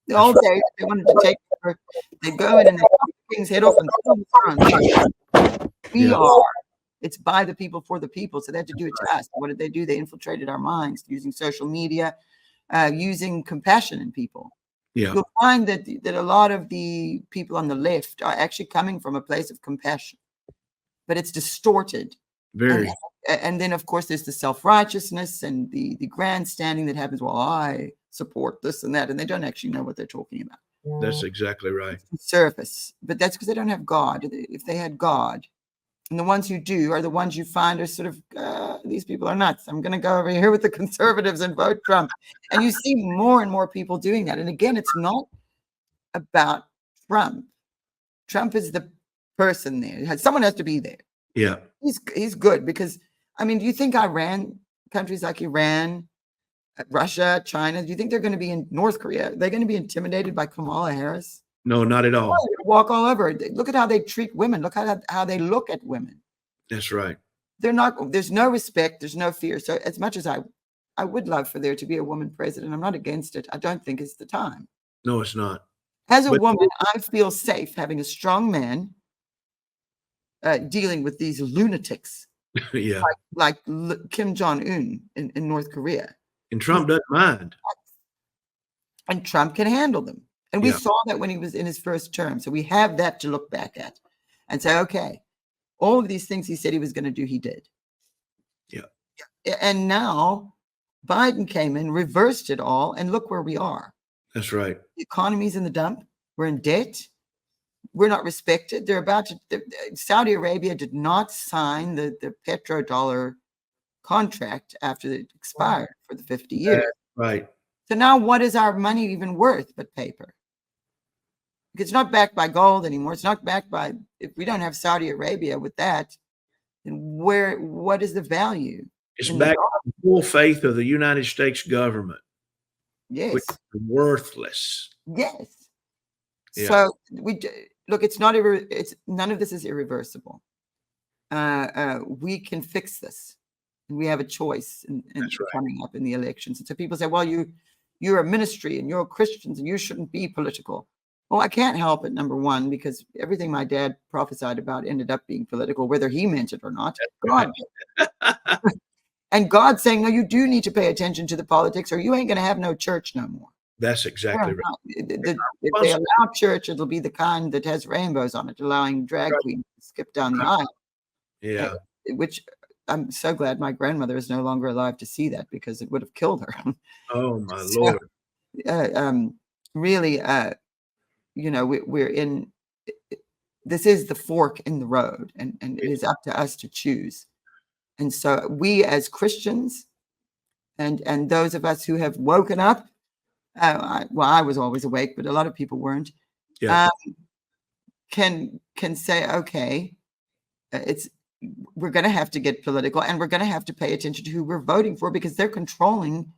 The old days, they wanted to take over, they go in and they cut the king's head off and we are. It's by the people for the people. So they had to do it to us. What did they do? They infiltrated our minds using social media, using compassion in people. Yeah. you'll find that a lot of the people on the left are actually coming from a place of compassion, but it's distorted. Very. And then, of course, there's the self-righteousness and the grandstanding that happens. Well, I support this and that, and they don't actually know what they're talking about. That's exactly right. Surface, but that's because they don't have God. If they had God, and the ones who do are the ones you find are sort of, these people are nuts. I'm going to go over here with the conservatives and vote Trump. And you see more and more people doing that. And again, it's not about Trump. Trump is the person there. Someone has to be there. Yeah. He's good because, I mean, do you think Iran, countries like Iran, Russia, China, do you think they're going to be in North Korea? They're going to be intimidated by Kamala Harris? No, not at all. Walk all over. Look at how they treat women. Look at how they look at women. That's right. They're not. There's no respect. There's no fear. So as much as I would love for there to be a woman president, I'm not against it. I don't think it's the time. No, it's not. As a woman, I feel safe having a strong man dealing with these lunatics. Yeah. Like Kim Jong-un in North Korea. And Trump doesn't mind. And Trump can handle them. And we saw that when he was in his first term. So we have that to look back at and say, okay, all of these things he said he was going to do, he did. Yeah. And now Biden came in, reversed it all, and look where we are. That's right. The economy's in the dump. We're in debt. We're not respected. They're about to, Saudi Arabia did not sign the petrodollar contract after it expired for the 50 years. Right. So now what is our money even worth but paper? It's not backed by gold anymore. It's not backed by, if we don't have Saudi Arabia with that, then what is the value? It's backed by the full faith of the United States government. Yes. Which is worthless. Yes. Yeah. So look, it's not, none of this is irreversible. We can fix this. And we have a choice in coming up in the elections. And so people say, well, you're a ministry and you're Christians and you shouldn't be political. Well, I can't help it, number one, because everything my dad prophesied about ended up being political, whether he meant it or not. God. And God's saying, no, you do need to pay attention to the politics or you ain't going to have no church no more. That's exactly right. If they allow church, it'll be the kind that has rainbows on it, allowing drag queens to skip down the aisle. Yeah. Which I'm so glad my grandmother is no longer alive to see that because it would have killed her. Oh, my Lord. Really, we're in, this is the fork in the road and it is up to us to choose. And so we as Christians and those of us who have woken up, I was always awake, but a lot of people weren't, can say, okay, we're going to have to get political and we're going to have to pay attention to who we're voting for because they're controlling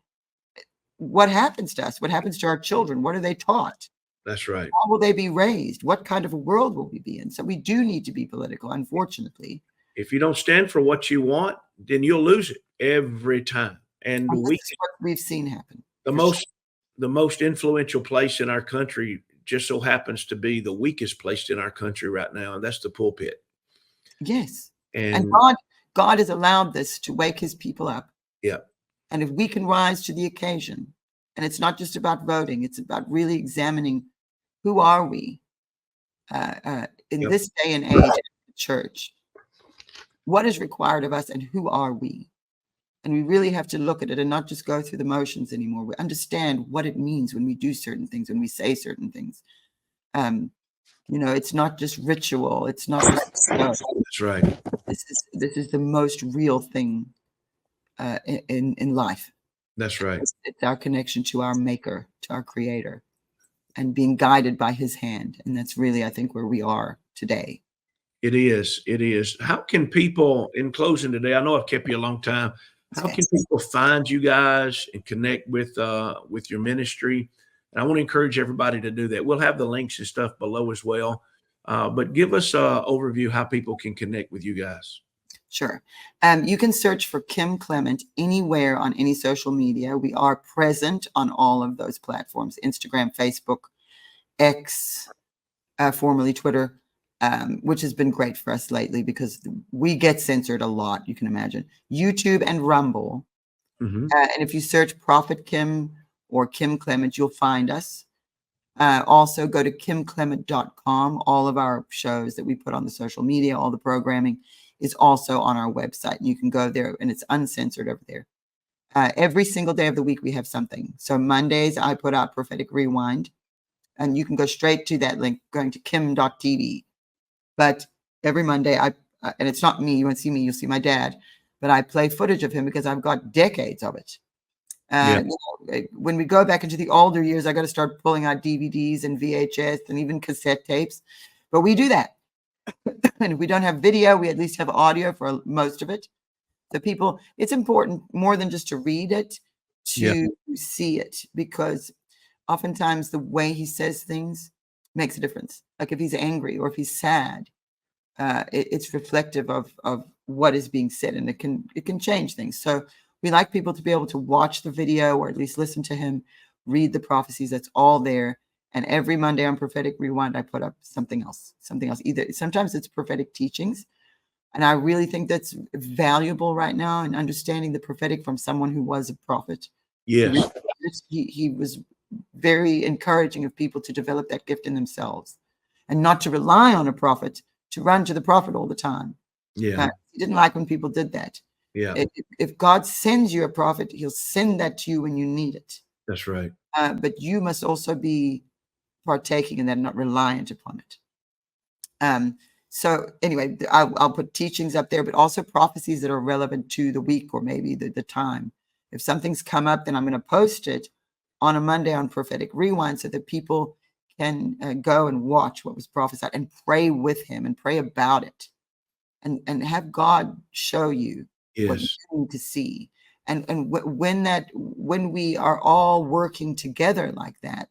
what happens to us, what happens to our children, what are they taught? That's right. How will they be raised? What kind of a world will we be in? So we do need to be political, unfortunately. If you don't stand for what you want, then you'll lose it every time. And that's what we've seen happen. The most influential place in our country just so happens to be the weakest place in our country right now, and that's the pulpit. Yes. And God has allowed this to wake his people up. Yeah. And if we can rise to the occasion, and it's not just about voting, it's about really examining who are we in this day and age in the church. What is required of us and who are we? And we really have to look at it and not just go through the motions anymore. We understand what it means when we do certain things, when we say certain things. It's not just ritual. It's not just, that's right. This is the most real thing in life. That's right. It's our connection to our maker, to our creator, and being guided by his hand. And that's really, I think, where we are today. It is. It is. How can people, in closing today, I know I've kept you a long time. How can people find you guys and connect with your ministry? And I want to encourage everybody to do that. We'll have the links and stuff below as well. But give us an overview how people can connect with you guys. Sure. You can search for Kim Clement anywhere on any social media. We are present on all of those platforms: Instagram, Facebook, X, formerly Twitter, which has been great for us lately because we get censored a lot, you can imagine. YouTube and Rumble. Mm-hmm. And if you search Prophet Kim or Kim Clement, you'll find us. Also go to kimclement.com. All of our shows that we put on the social media, all the programming is also on our website. You can go there and it's uncensored over there. Every single day of the week, we have something. So Mondays, I put out Prophetic Rewind, and you can go straight to that link going to kim.tv. But every Monday, and it's not me, you won't see me, you'll see my dad, but I play footage of him because I've got decades of it. When we go back into the older years, I got to start pulling out DVDs and VHS and even cassette tapes. But we do that. And if we don't have video, we at least have audio for most of it. So people, it's important more than just to read it, to see it, because oftentimes the way he says things makes a difference. Like if he's angry or if he's sad, it's reflective of what is being said, and it can change things. So we like people to be able to watch the video or at least listen to him read the prophecies. That's all there. And every Monday on Prophetic Rewind, I put up something else. Either sometimes it's prophetic teachings. And I really think that's valuable right now in understanding the prophetic from someone who was a prophet. Yes. He was very encouraging of people to develop that gift in themselves and not to rely on a prophet, to run to the prophet all the time. Yeah. He didn't like when people did that. Yeah. If God sends you a prophet, he'll send that to you when you need it. That's right. But you must also be partaking in that, not reliant upon it. So anyway, I'll put teachings up there, but also prophecies that are relevant to the week or maybe the time. If something's come up, then I'm going to post it on a Monday on Prophetic Rewind so that people can go and watch what was prophesied and pray with him and pray about it and have God show you what you need to see. And when we are all working together like that,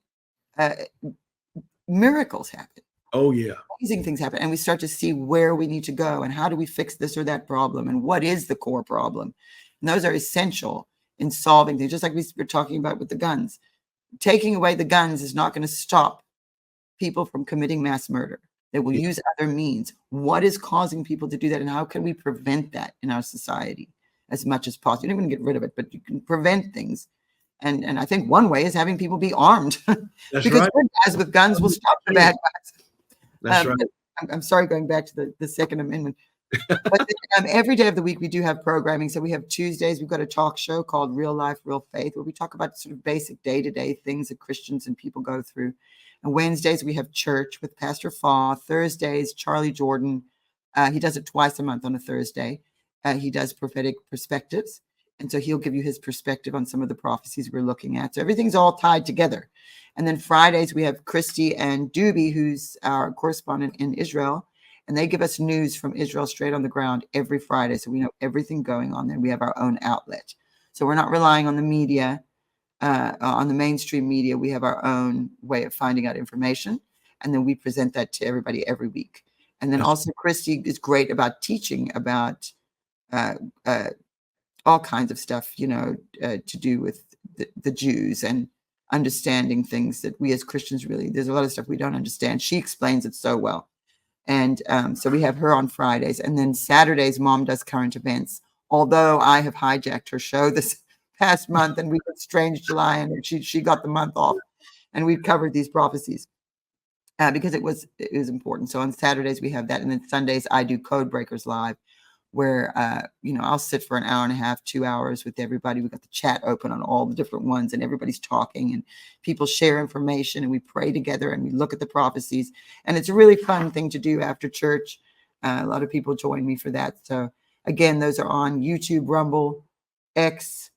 miracles happen. Oh, yeah. Amazing things happen. And we start to see where we need to go and how do we fix this or that problem and what is the core problem. And those are essential in solving things, just like we were talking about with the guns. Taking away the guns is not going to stop people from committing mass murder. They will use other means. What is causing people to do that, and how can we prevent that in our society as much as possible? You're not going to get rid of it, but you can prevent things. And I think one way is having people be armed. That's because right. good guys with guns will stop the bad guys. That's right. I'm sorry, going back to the Second Amendment. But every day of the week, we do have programming. So we have Tuesdays, we've got a talk show called Real Life, Real Faith, where we talk about sort of basic day-to-day things that Christians and people go through. And Wednesdays, we have church with Pastor Faw. Thursdays, Charlie Jordan. He does it twice a month on a Thursday. He does prophetic perspectives. And so he'll give you his perspective on some of the prophecies we're looking at. So everything's all tied together. And then Fridays, we have Christy and Doobie, who's our correspondent in Israel. And they give us news from Israel straight on the ground every Friday. So we know everything going on there. We have our own outlet. So we're not relying on the media, on the mainstream media. We have our own way of finding out information. And then we present that to everybody every week. And then also Christy is great about teaching about all kinds of stuff, to do with the Jews and understanding things that we as Christians there's a lot of stuff we don't understand. She explains it so well. And so we have her on Fridays. And then Saturdays, Mom does current events. Although I have hijacked her show this past month and we did Strange July and she got the month off. And we've covered these prophecies because it was important. So on Saturdays, we have that. And then Sundays, I do Code Breakers Live, where, I'll sit for an hour and a half, 2 hours with everybody. We've got the chat open on all the different ones and everybody's talking and people share information and we pray together and we look at the prophecies. And it's a really fun thing to do after church. A lot of people join me for that. So again, those are on YouTube, Rumble, X.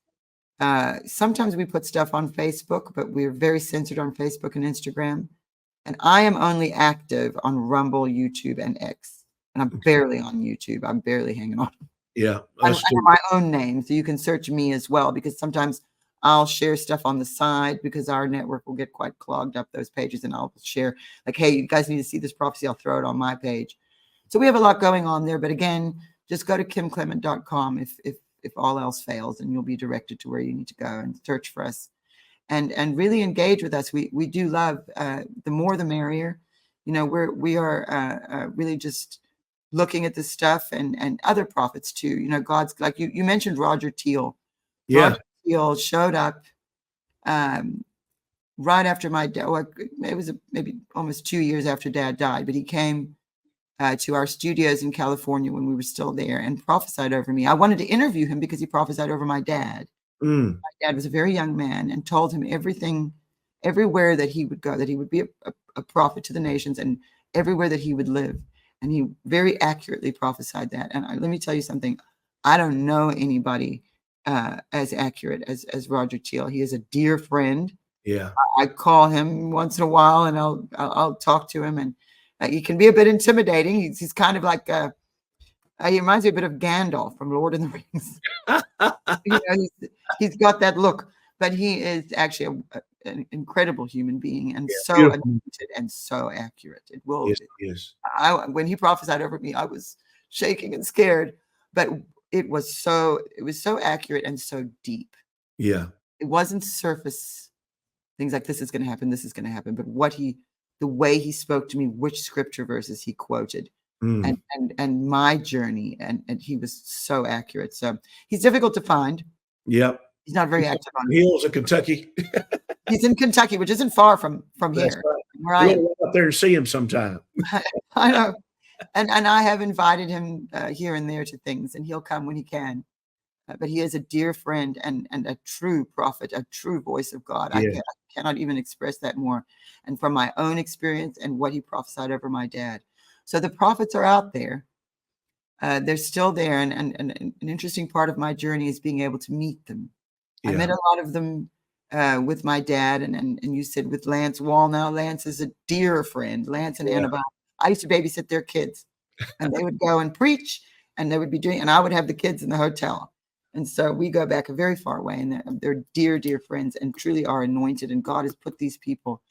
Sometimes we put stuff on Facebook, but we're very censored on Facebook and Instagram. And I am only active on Rumble, YouTube, and X. And I'm barely on YouTube. I'm barely hanging on. Yeah. I have my own name, so you can search me as well, because sometimes I'll share stuff on the side because our network will get quite clogged up, those pages, and I'll share like, hey, you guys need to see this prophecy. I'll throw it on my page. So we have a lot going on there. But again, just go to kimclement.com if all else fails, and you'll be directed to where you need to go and search for us and really engage with us. We do love the more the merrier. We are really just looking at this stuff and other prophets too. God's, like you mentioned Roger Teal. Yeah. Roger Teal showed up right after my dad. Well, it was maybe almost 2 years after Dad died, but he came to our studios in California when we were still there and prophesied over me. I wanted to interview him because he prophesied over my dad. Mm. My dad was a very young man and told him everything, everywhere that he would go, that he would be a prophet to the nations and everywhere that he would live. And he very accurately prophesied that. And let me tell you something. I don't know anybody as accurate as Roger Teal. He is a dear friend. Yeah. I call him once in a while and I'll talk to him, and he can be a bit intimidating. He's kind of like he reminds me a bit of Gandalf from Lord of the Rings. You know, he's got that look, but he is actually an incredible human being and so anointed and so accurate. It will. Yes. When he prophesied over me, I was shaking and scared, but it was so accurate and so deep. Yeah. It wasn't surface things like this is going to happen, this is going to happen, but the way he spoke to me, which scripture verses he quoted, and my journey, and he was so accurate. So he's difficult to find. Yep. He's not very active on hills of Kentucky. He's in Kentucky, which isn't far from here. Right. Where I am. We'll go up there and see him sometime. I know. And I have invited him here and there to things, and he'll come when he can. But he is a dear friend and a true prophet, a true voice of God. Yeah. I cannot even express that more. And from my own experience and what he prophesied over my dad. So the prophets are out there. They're still there. And an interesting part of my journey is being able to meet them. Yeah. I met a lot of them with my dad. And you said with Lance Wall now. Lance is a dear friend. Lance and Annabelle. I used to babysit their kids. And they would go and preach. And they would be doing, and I would have the kids in the hotel. And so we go back a very far way, and they're dear, dear friends and truly are anointed. And God has put these people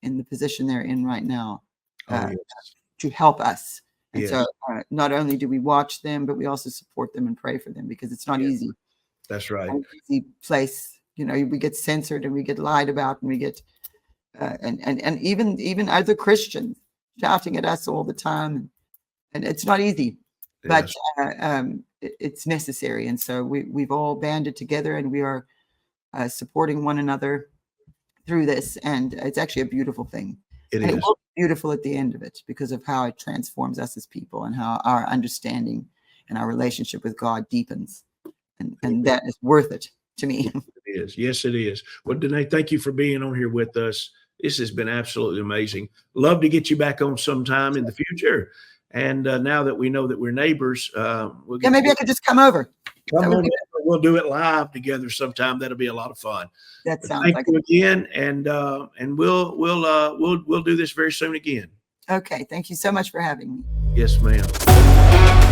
in the position they're in right now to help us. And so not only do we watch them, but we also support them and pray for them because it's not easy. That's right. An easy place. You know, we get censored and we get lied about and we get, and even other Christians shouting at us all the time. And it's not easy. But it's necessary. And so we've all banded together and we are supporting one another through this. And it's actually a beautiful thing. It will be beautiful at the end of it because of how it transforms us as people and how our understanding and our relationship with God deepens. And that is worth it to me. It is. Yes, it is. Well, Donné, thank you for being on here with us. This has been absolutely amazing. Love to get you back on sometime in the future. And now that we know that we're neighbors, we'll get maybe I could just come over. Come on, we'll do it live together sometime. That'll be a lot of fun. That sounds Thank like you again, and we'll do this very soon again. Okay, thank you so much for having me. Yes, ma'am.